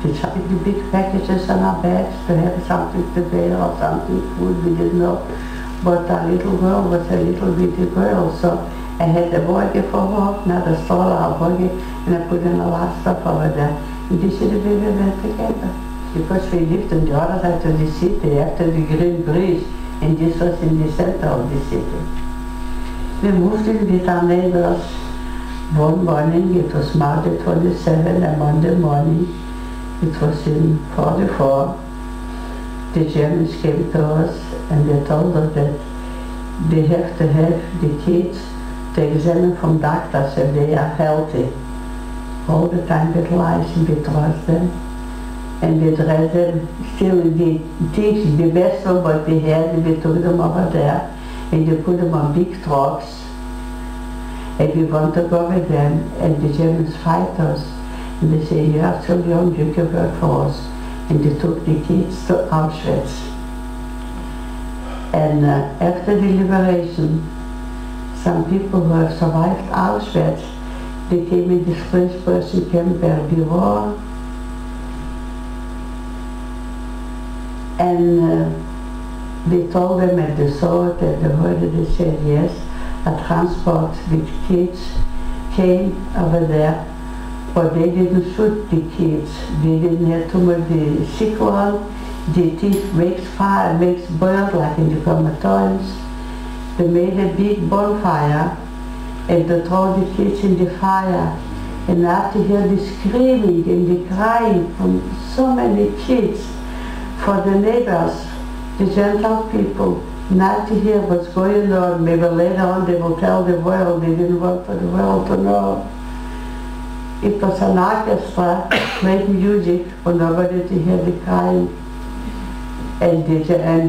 With the big packages on our bags to have something to wear or something, food, we didn't know. But our little girl was a little bitty girl, so I had a buggy for her, another stroller, a buggy, and I put in a lot of stuff over there. And this is the way we went together. Because we lived on the other side of the city, after the Green Bridge, and this was in the center of the city. We moved in with our neighbors. One morning, it was March 27, a Monday morning. It was in 44. The Germans came to us and they told us that they have to have the kids to examine from doctors if they are healthy. All the time with lies and we trust them. And we dress them still in the things, the best of what we had, and we took them over there and we put them on big trucks. And we want to go with them, and the Germans fight us. And they say, you are so young, you can work for us. And they took the kids to Auschwitz. And after the liberation, some people who have survived Auschwitz, they came in this first person camp where we were. And they told them and they saw it and they heard it, they said yes. A transport with kids came over there, but they didn't shoot the kids. They didn't have too much the sick one. The thief makes fire, makes burn like in the crematoriums. They made a big bonfire and they throw the kids in the fire. And after you hear the screaming and the crying from so many kids for the neighbors, the Gentile people, not to hear what's going on. Maybe later on they will tell the world. They didn't want for the world to know. It was an orchestra, played music for nobody to hear the crying. And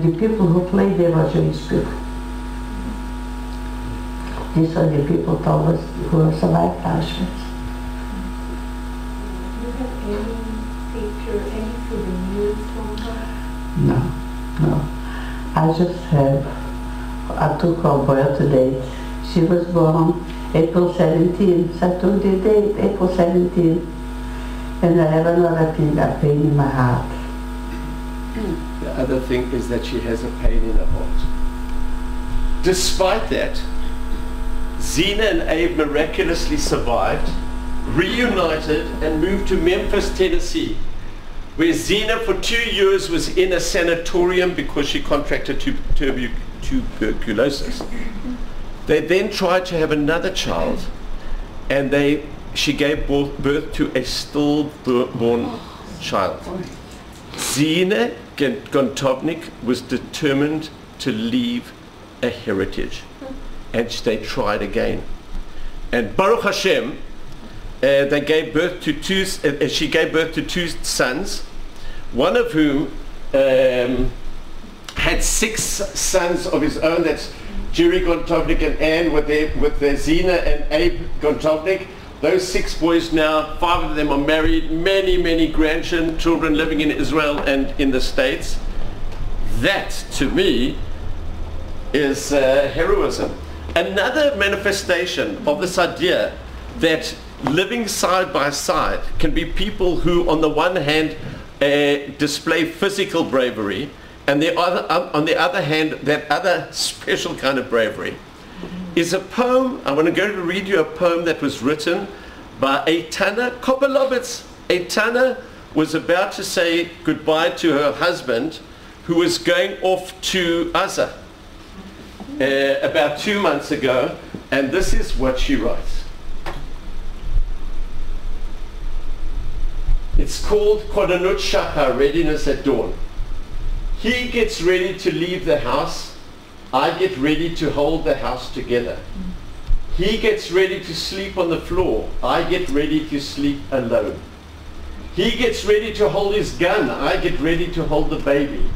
the people who played, they were Jewish people. These are the people told us who have survived Auschwitz. Do you have any picture, any souvenirs from her? No. I just have, I took her birth date. She was born April 17, so I took the date, April 17. And I have another thing, a pain in my heart. The other thing is that she has a pain in her heart. Despite that, Zina and Abe miraculously survived, reunited, and moved to Memphis, Tennessee, where Zina for 2 years was in a sanatorium because she contracted tuberculosis. They then tried to have another child, and she gave birth to a stillborn child. Zina Gontovnik was determined to leave a heritage, and they tried again. And Baruch Hashem, they gave birth to she gave birth to 2 sons, one of whom had 6 sons of his own. That's Jerry Gontovnik and Anne with their Zena and Abe Gontovnik. Those 6 boys now, 5 of them are married, many grandchildren living in Israel and in the States. That, to me, is heroism. Another manifestation of this idea that living side by side can be people who, on the one hand, display physical bravery, and on the other hand, that other special kind of bravery is a poem. I want to go to read you a poem that was written by Eitana Kopelovitz. Eitana was about to say goodbye to her husband, who was going off to Gaza about 2 months ago, and this is what she writes. It's called Kodanut Shachar, Readiness at Dawn. He gets ready to leave the house. I get ready to hold the house together. He gets ready to sleep on the floor. I get ready to sleep alone. He gets ready to hold his gun. I get ready to hold the baby.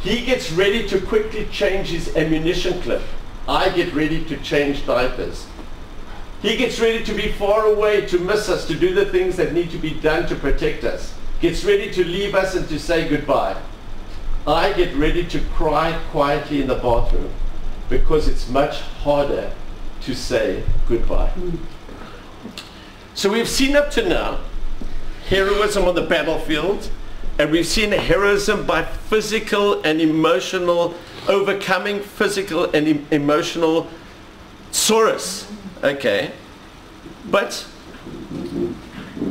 He gets ready to quickly change his ammunition clip. I get ready to change diapers. He gets ready to be far away, to miss us, to do the things that need to be done to protect us. Gets ready to leave us and to say goodbye. I get ready to cry quietly in the bathroom because it's much harder to say goodbye. So we've seen up to now heroism on the battlefield, and we've seen heroism by physical and emotional, overcoming physical and emotional sorrows. Okay, but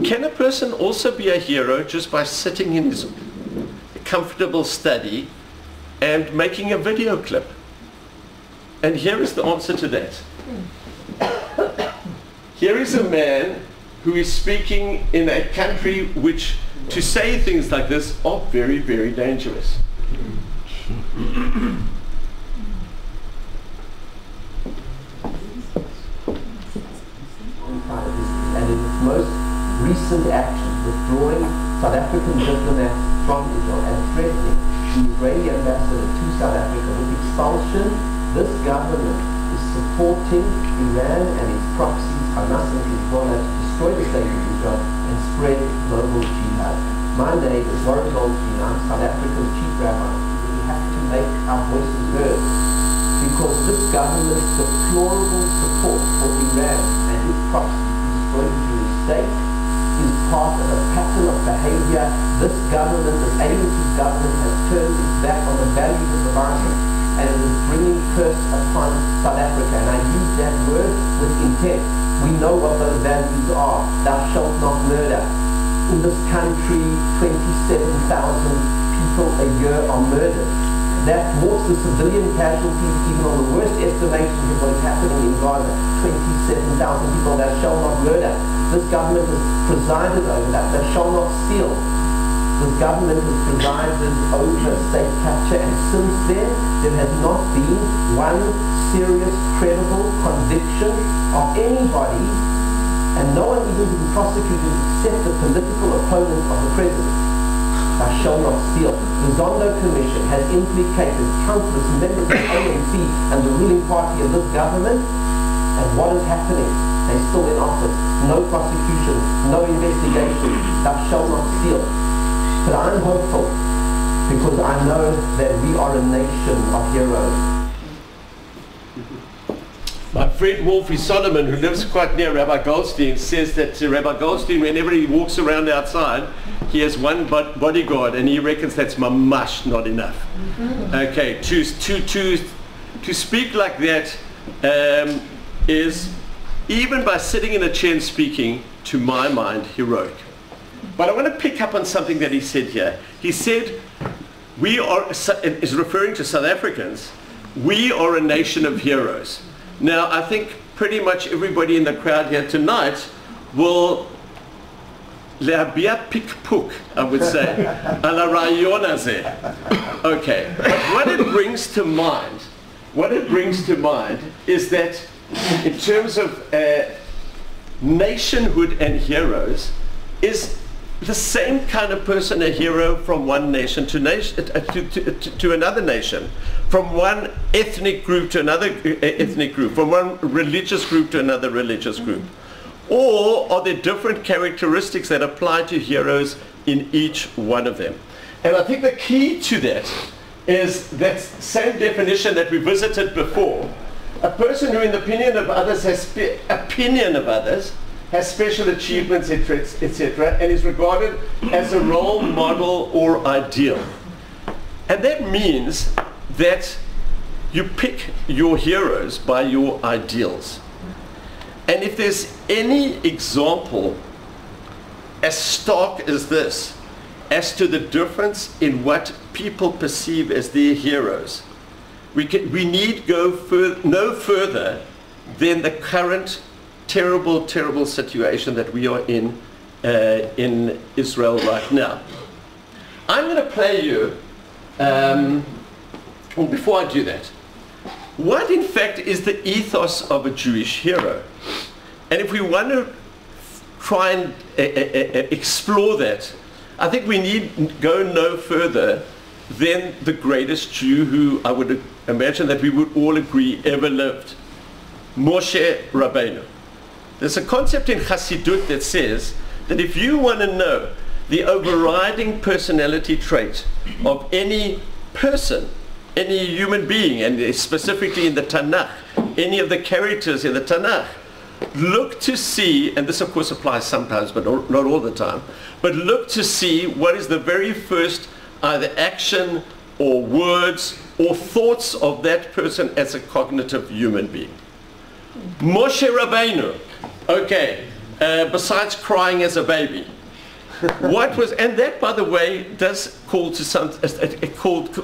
can a person also be a hero just by sitting in his comfortable study and making a video clip? And here is the answer to that. Here is a man who is speaking in a country which, to say things like this, are very dangerous. And in its most recent action, withdrawing South African diplomats from Israel and threatening the Israeli ambassador to South Africa with expulsion, this government is supporting Iran and its proxies, Hamas and Hezbollah, to destroy the state of Israel and spread global jihad. My name is Warren Goldstein. I'm South Africa's chief rabbi. We have to make our voices heard because this government's deplorable support for Iran and its proxies to destroy the Jewish state is part of a pattern of behavior. This government, this ANC government, has turned its back on the values of the Bible and it is bringing curse upon South Africa. And I use that word with intent. We know what those values are. Thou shalt not murder. In this country, 27,000 people a year are murdered. That dwarfs the civilian casualties even on the worst estimations of what is happening in Gaza. 27,000 people. Thou shalt not murder. This government has presided over that. Thou shalt not steal. This government has presided over state capture, and since then there has not been one serious, credible conviction of anybody, and no one even been prosecuted except the political opponent of the president. Thou shalt not steal. The Zondo Commission has implicated countless members of the ANC and the ruling party of this government, and what is happening? They're still in office. No prosecution, no investigation. Thou shalt not steal. But I'm hopeful because I know that we are a nation of heroes. My friend Wolfie Solomon, who lives quite near Rabbi Goldstein, says that Rabbi Goldstein, whenever he walks around outside, he has one bodyguard, and he reckons that's mamash not enough. Okay, to speak like that is, even by sitting in a chair and speaking, to my mind, heroic. But I want to pick up on something that he said here. He said, we are, is referring to South Africans, we are a nation of heroes. Now, I think pretty much everybody in the crowd here tonight will le'abia pikpuk, I would say, ala rayon hazeh. Okay, but what it brings to mind is that in terms of nationhood and heroes is the same kind of person, a hero from one nation to another nation, from one ethnic group to another ethnic group, from one religious group to another religious group? Or are there different characteristics that apply to heroes in each one of them? And I think the key to that is that same definition that we visited before. A person who in the opinion of others has special achievements, etc., and is regarded as a role model or ideal. And that means that you pick your heroes by your ideals. And if there's any example as stark as this, as to the difference in what people perceive as their heroes, we need go no further than the current terrible, terrible situation that we are in Israel right now. I'm going to play you, well, before I do that, what in fact is the ethos of a Jewish hero? And if we want to try and explore that, I think we need go no further than the greatest Jew who I would imagine that we would all agree ever lived, Moshe Rabbeinu. There's a concept in Chassidut that says that if you want to know the overriding personality trait of any person, any human being, and specifically in the Tanakh, any of the characters in the Tanakh, look to see, and this of course applies sometimes but not all the time, but look to see what is the very first either action or words or thoughts of that person as a cognitive human being. Moshe Rabbeinu, okay, besides crying as a baby, what was, and that by the way does call to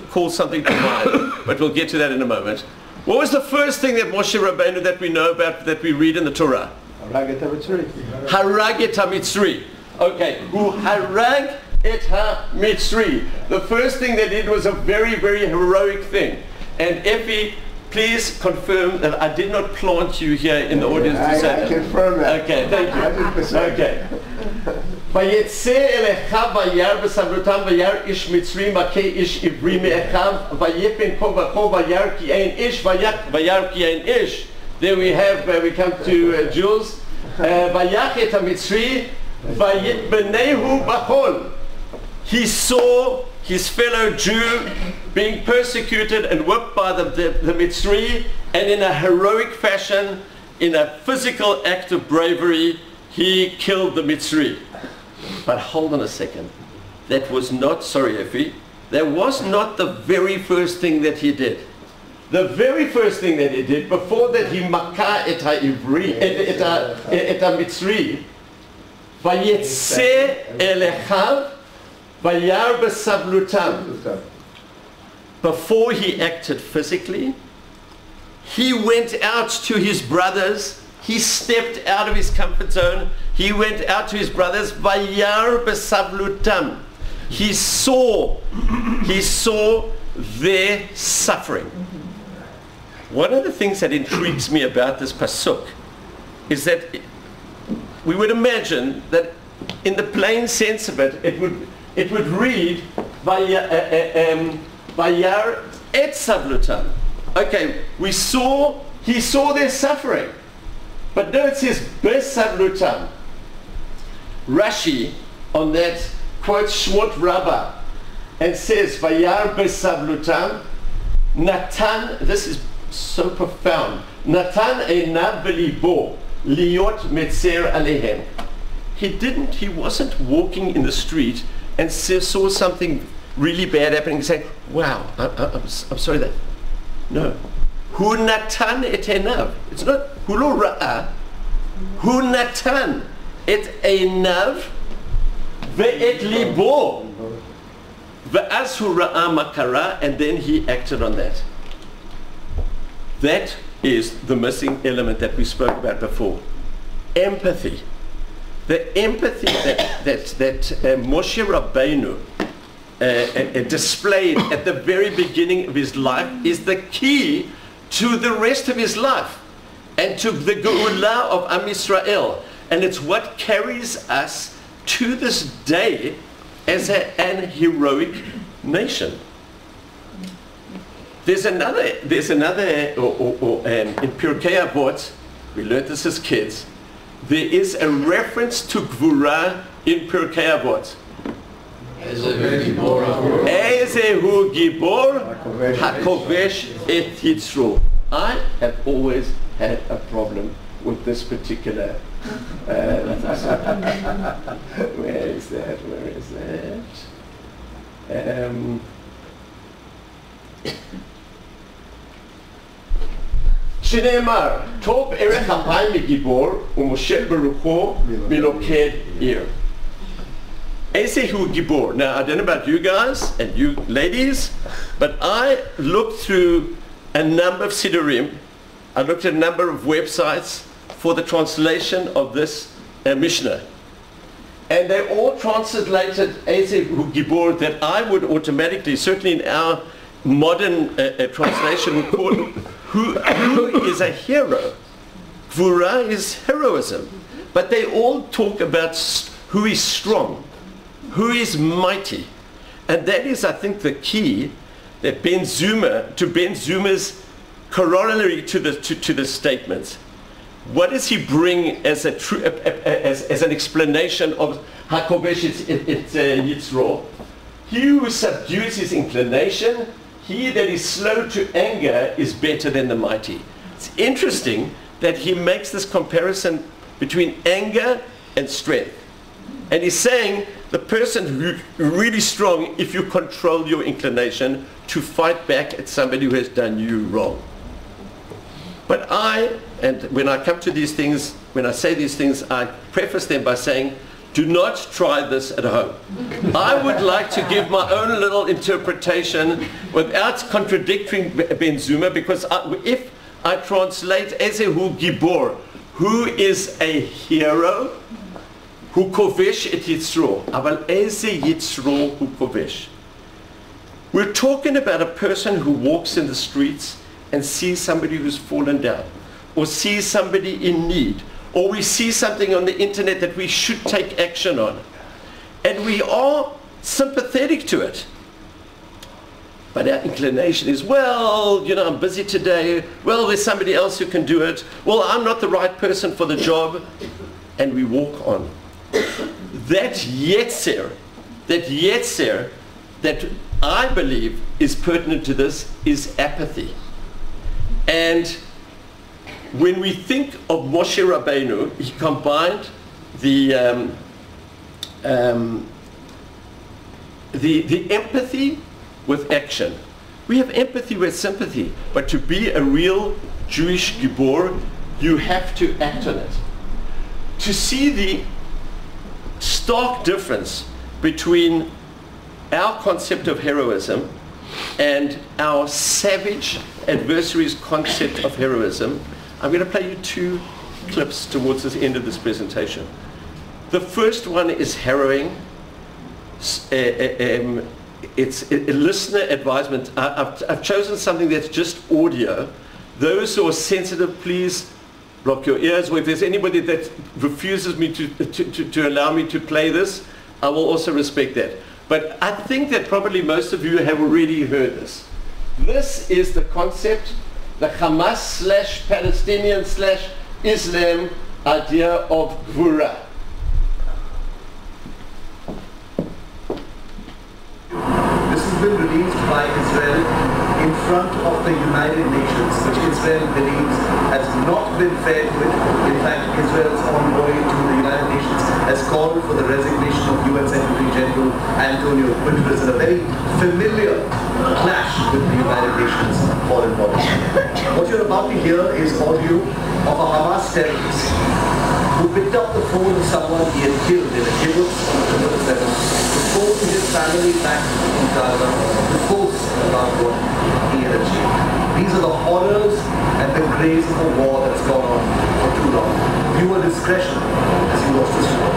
call something to mind, but we'll get to that in a moment. What was the first thing that Moshe Rabbeinu that we know about, that we read in the Torah? Harag et ha-Mitzri. Harag et ha-Mitzri. Okay, Hu harag et ha-Mitzri. The first thing they did was a very, very heroic thing. And Effie, please confirm that I did not plant you here in the audience to say that. I confirm that. Okay, thank you. Okay. ויצא אל אחיו וירא בסבלותם וירא איש מצרי מכה איש עברי מאחיו ויפן כה וכה וירא כי אין איש וירא כי אין איש. There we have where we come to Jules. ויך את המצרי ויתבנהו בחול. He saw his fellow Jew being persecuted and whipped by the Mitzri, and in a heroic fashion, in a physical act of bravery, he killed the Mitzri. But hold on a second. That was not, sorry Effie, that was not the very first thing that he did. The very first thing that he did, before that he makah et ha-Ivri, et ha-Mitzri, vayetze el echav vayar besablutam. Before he acted physically, he went out to his brothers. He stepped out of his comfort zone. He went out to his brothers. Vayar besablutam. He saw their suffering. One of the things that intrigues me about this pasuk is that we would imagine that in the plain sense of it, it would read Vayar et sablutam. Okay, he saw their suffering. But no, it says besablutam. Rashi on that quotes Shmot Rabbah and says Vayar besablutam Natan, this is so profound, Natan einav belibo liot metzer alehem. He wasn't walking in the street and saw something really bad happening and saying, wow, I'm sorry that. No. Hu natan et einav. It's not hu lo ra'a. Hu natan et einav ve'et libo. Ve'az hu ra'a makara, and then he acted on that. That is the missing element that we spoke about before. Empathy. The empathy that Moshe Rabbeinu displayed at the very beginning of his life is the key to the rest of his life and to the Geulah of Am Yisrael. And it's what carries us to this day as an heroic nation. There's another in Pirkei Avot, we learned this as kids, there is a reference to Gvura in Pirkei Avot. Ezehu Gibor HaKovesh Et Yitzro. I have always had a problem with this particular where is that? Shneimar, Tov Erech Hapayim Gibor u'Moshe Berucho Miloked Ir. Ezehu Gibor. Now I don't know about you guys and you ladies, but I looked through a number of Siddurim. I looked at a number of websites for the translation of this Mishnah. And they all translated Ezehu Gibor that I would automatically, certainly in our modern translation, would call who is a hero. Gvura is heroism. But they all talk about who is strong, who is mighty. And that is, I think, the key that Ben Zuma's corollary to the statements. What does he bring as as an explanation of HaKovesh Yitzro? He who subdues his inclination, he that is slow to anger is better than the mighty. It's interesting that he makes this comparison between anger and strength. And he's saying the person who's really strong if you control your inclination to fight back at somebody who has done you wrong. But when I come to these things, when I say these things, I preface them by saying, do not try this at home. I would like to give my own little interpretation without contradicting Ben Zuma, because if I translate Ezehu Gibor, who is a hero, hu kovesh et Yitzro, aval eze Yitzro hu kovesh. We're talking about a person who walks in the streets and sees somebody who's fallen down, or sees somebody in need, or we see something on the internet that we should take action on. And we are sympathetic to it. But our inclination is, well, you know, I'm busy today. Well, there's somebody else who can do it. Well, I'm not the right person for the job. And we walk on. That yetzer that I believe is pertinent to this is apathy. And when we think of Moshe Rabbeinu, he combined the empathy with action. We have empathy with sympathy, but to be a real Jewish Gibor, you have to act on it. To see the stark difference between our concept of heroism and our savage adversary's concept of heroism, I'm going to play you two clips towards the end of this presentation. The first one is harrowing. It's a listener advisement. I've chosen something that's just audio. Those who are sensitive, please block your ears. Or if there's anybody that refuses me to allow me to play this, I will also respect that. But I think that probably most of you have already heard this. This is the concept, the Hamas/Palestinian/Islam idea of Gvura. This has been released by Israel in front of the United Nations, which Israel believes has not been fair to it. In fact, Israel's envoy to the United Nations has called for the resignation of UN Secretary General Antonio Guterres in a very familiar clash with the United Nations foreign policy. What you're about to hear is audio of a Hamas terrorist who picked up the phone of someone he had killed in a kibbutz on October 7th to phone his family back in Gaza to post about what he had achieved. These are the horrors and the graves of a war that's gone on for too long. Viewer discretion as you watch this war.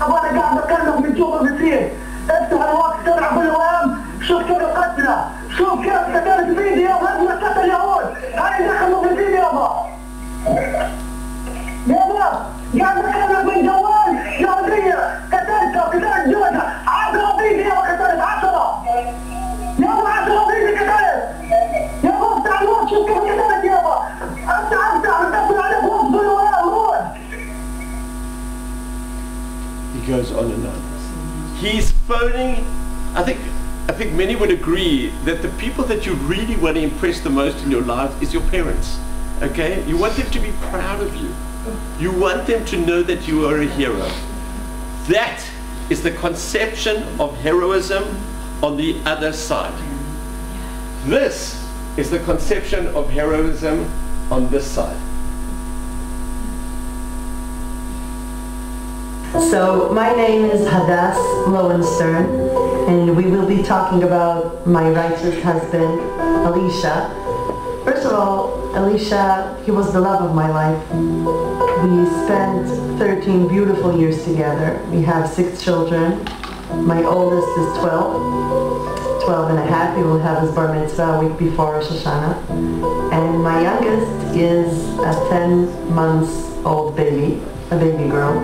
أبغى قاعد أتكلم من جوا بصير افتح الوقت تلعب بالأوام شوف كيف قتلنا شوف كيف قتلت فيديو هزمة اليهود هاي دخل He's phoning, I think many would agree that the people that you really want to impress the most in your life is your parents. Okay? You want them to be proud of you. You want them to know that you are a hero. That is the conception of heroism on the other side. This is the conception of heroism on this side. So my name is Hadass Lowenstern, and we will be talking about my righteous husband, Elisha. First of all, Elisha, he was the love of my life. We spent 13 beautiful years together. We have 6 children. My oldest is 12 and a half. He will have his bar mitzvah a week before Rosh Hashanah. And my youngest is a 10 months old baby, a baby girl.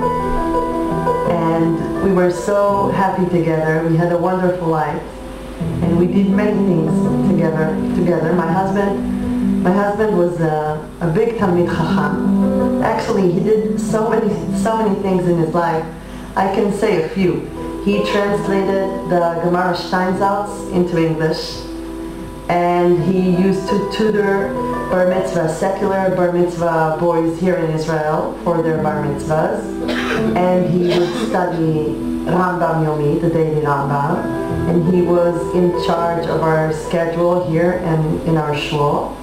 And we were so happy together. We had a wonderful life. And we did many things together. My husband was a big Talmid Chacham. Actually, he did so many things in his life. I can say a few. He translated the Gemara Steinsaltz into English, and he used to tutor bar mitzvah, secular bar mitzvah boys here in Israel for their bar mitzvahs, and he would study Rambam Yomi, the daily Rambam, and he was in charge of our schedule here and in our shul,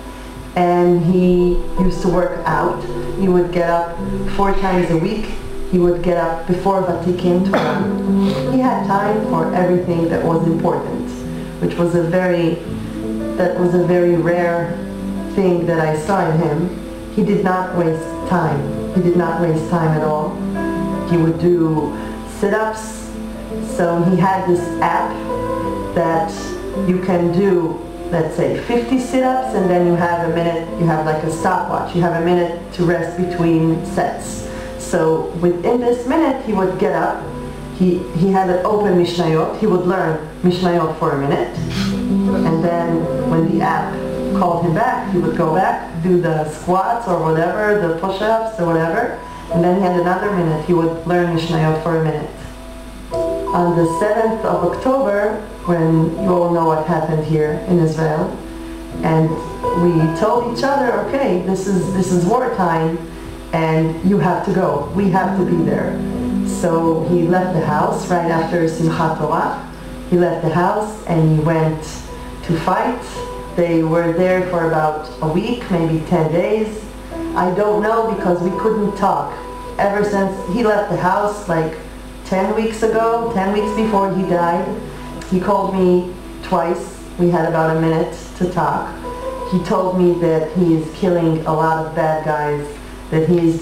and he used to work out. He would get up 4 times a week. He would get up before Vatikin to run. He had time for everything that was important, which was a very rare thing that I saw in him. He did not waste time. He did not waste time at all. He would do sit-ups. So he had this app that you can do, let's say, 50 sit-ups, and then you have a minute, you have like a stopwatch. You have a minute to rest between sets. So within this minute, he would get up. He had an open Mishnayot. He would learn Mishnayot for a minute. And then when the app called him back, he would go back, do the squats or whatever, the push-ups or whatever. And then he had another minute. He would learn Mishnayot for a minute. On the 7th of October, when you all know what happened here in Israel, and we told each other, okay, this is wartime, and you have to go. We have to be there. So he left the house right after Simchat Torah. He left the house and he went to fight. They were there for about a week, maybe 10 days. I don't know because we couldn't talk. Ever since he left the house like 10 weeks ago, 10 weeks before he died, he called me twice. We had about a minute to talk. He told me that he is killing a lot of bad guys, that he is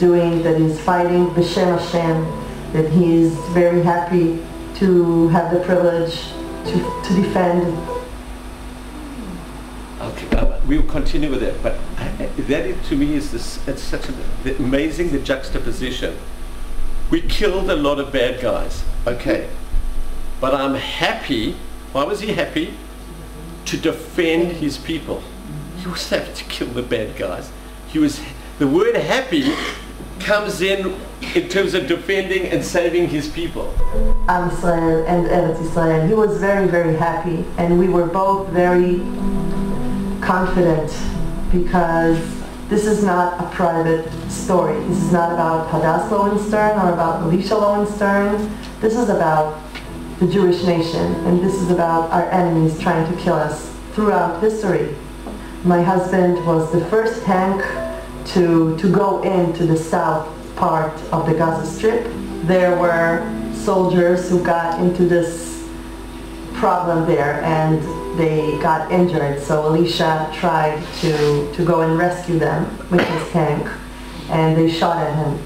fighting b'shem Hashem, that he is very happy to have the privilege to defend. Okay, we'll continue with that, but that to me is it's such an amazing, the juxtaposition. We killed a lot of bad guys, okay, but I'm happy. Why was he happy? To defend his people. He was happy to kill the bad guys. The word happy comes in terms of defending and saving his people. Am Yisrael and Eretz Yisrael. He was very, very happy, and we were both very confident because this is not a private story. This is not about Hadass Lowenstern or about Elisha Lowenstern. This is about the Jewish nation, and this is about our enemies trying to kill us throughout history. My husband was the first tank to go into the south part of the Gaza Strip. There were soldiers who got into this problem there and they got injured. So Elisha tried to go and rescue them with his tank, and they shot at him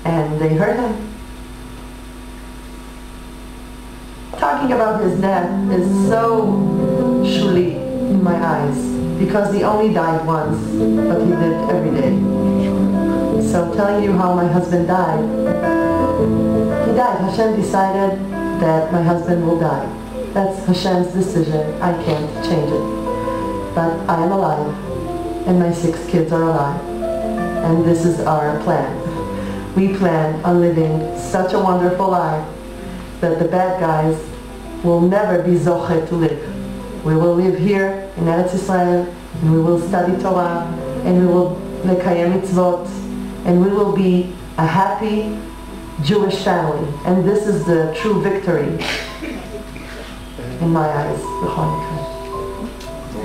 and they hurt him. Talking about his death is so shuli in my eyes, because he only died once, but he lived every day. So telling you how my husband died, he died. Hashem decided that my husband will die. That's Hashem's decision. I can't change it. But I am alive, and my 6 kids are alive. And this is our plan. We plan on living such a wonderful life that the bad guys will never be zoche to live. We will live here in Eretz Israel, and we will study Torah, and we will lekayem mitzvot, and we will be a happy Jewish family. And this is the true victory in my eyes.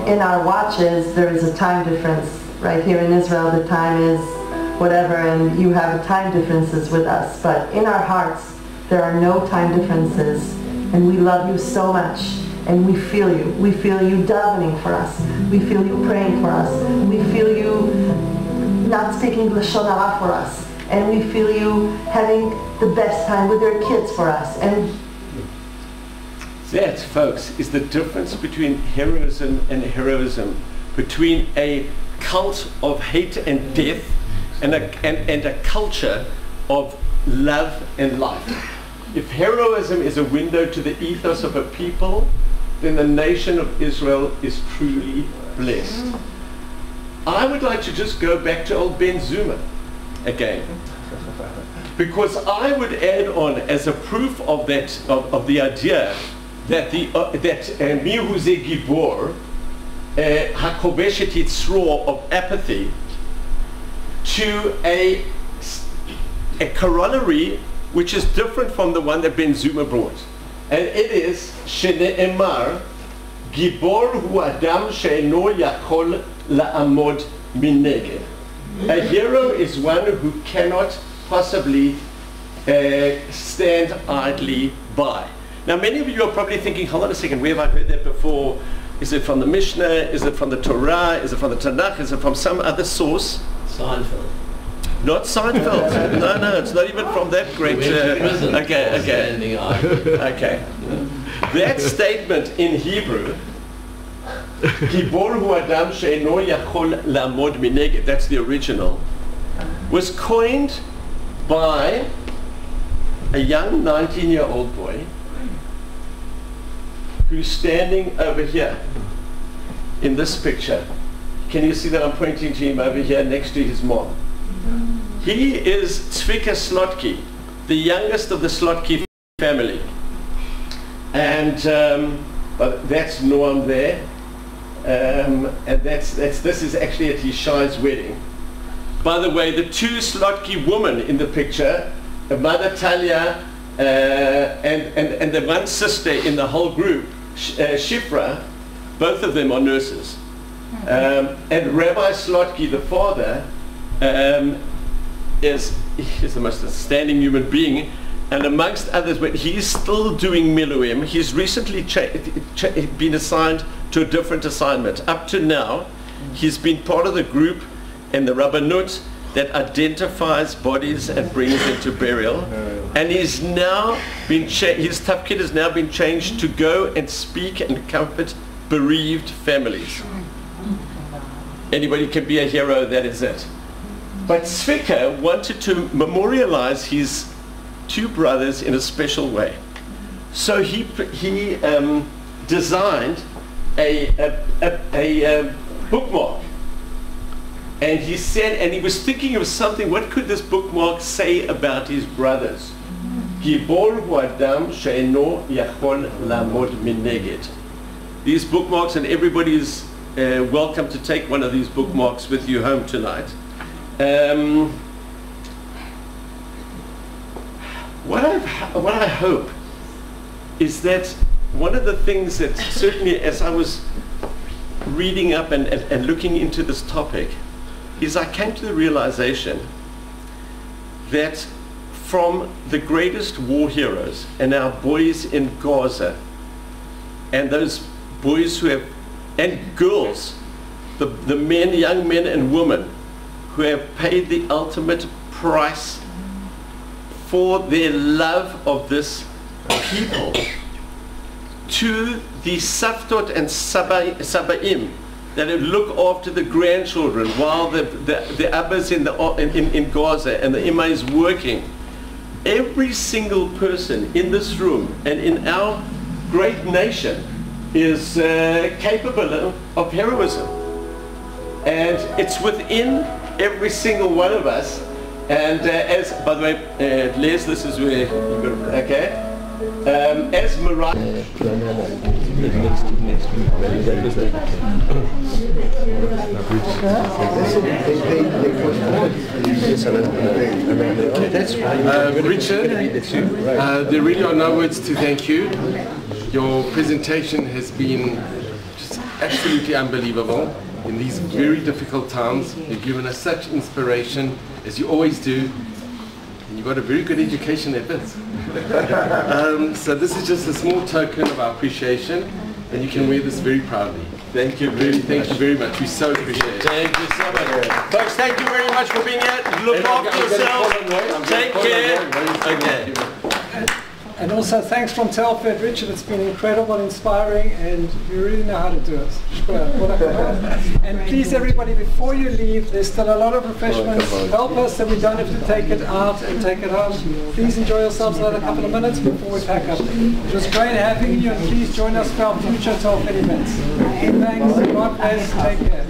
In our watches, there is a time difference. Right here in Israel, the time is whatever, and you have time differences with us. But in our hearts, there are no time differences, and we love you so much, and we feel you. We feel you davening for us. We feel you praying for us. We feel you not speaking Lashon Hara for us, and we feel you having the best time with your kids for us. And that, folks, is the difference between heroism and heroism, between a cult of hate and death and a culture of love and life. If heroism is a window to the ethos of a people, then the nation of Israel is truly blessed. I would like to just go back to old Ben Zuma again, because I would add on as a proof of that, of the idea that mihu ze gibor hakovesh et yitzro of apathy, to a corollary which is different from the one that Ben Zuma brought, and it is shene'emar gibor hu adam she'eno yakol la'amod mineged. A hero is one who cannot possibly stand idly by. Now, many of you are probably thinking, hold on a second, where have I heard that before? Is it from the Mishnah? Is it from the Torah? Is it from the Tanakh? Is it from some other source? Seinfeld. Not Seinfeld. No, it's not even from that great... Okay. That statement in Hebrew, Gibor hu adam she'eno yachol la'amod mineged, that's the original, was coined by a young 19-year-old boy who's standing over here in this picture. Can you see that I'm pointing to him over here next to his mom? He is Tzvika Slotki, the youngest of the Slotki family. And but that's Noam there. And this is actually at Yishai's wedding. By the way, the two Slotki women in the picture, Mother Talia and the one sister in the whole group, Shifra, both of them are nurses. And Rabbi Slotki, the father, is the most outstanding human being, and amongst others, but he's still doing Miluim. He's recently been assigned to a different assignment. Up to now, he's been part of the group in the Rabbanut that identifies bodies and brings them to burial. And he's now been his tafkid has now been changed to go and speak and comfort bereaved families. Anybody can be a hero, that is it. But Tzvika wanted to memorialize his two brothers in a special way. So he designed a bookmark. And he said, and he was thinking of something, what could this bookmark say about his brothers? Gibor hu adam she'eno yachol la'amod mineged. These bookmarks, and everybody is welcome to take one of these bookmarks with you home tonight. What I hope is that one of the things that certainly as I was reading up and looking into this topic is I came to the realization that from the greatest war heroes and our boys in Gaza and those boys who have, and girls, the men, young men and women who have paid the ultimate price for their love of this people, to the Saftot and Sabaim that look after the grandchildren while the Abbas in Gaza and the Imma is working. Every single person in this room and in our great nation is capable of heroism. And it's within every single one of us. And as, by the way, Les, this is where you got, okay? As Mizrachi. Richard, there really are no words to thank you. Your presentation has been just absolutely unbelievable in these very difficult times. You've given us such inspiration, as you always do, and you've got a very good education at this. So this is just a small token of our appreciation, and you can wear this very proudly. Thank you Thank you very much. We so appreciate it. Thank you so much. Folks, thank you very much for being here. Look after yourselves. Take care. Okay. And also thanks from Telfed, Richard. It's been incredible, inspiring, and you really know how to do it. And please, everybody, before you leave, there's still a lot of refreshments. Help us so we don't have to take it out and take it home. Please enjoy yourselves another couple of minutes before we pack up. It was great having you, and please join us for our future Telfed events. Thanks. God bless. Take care.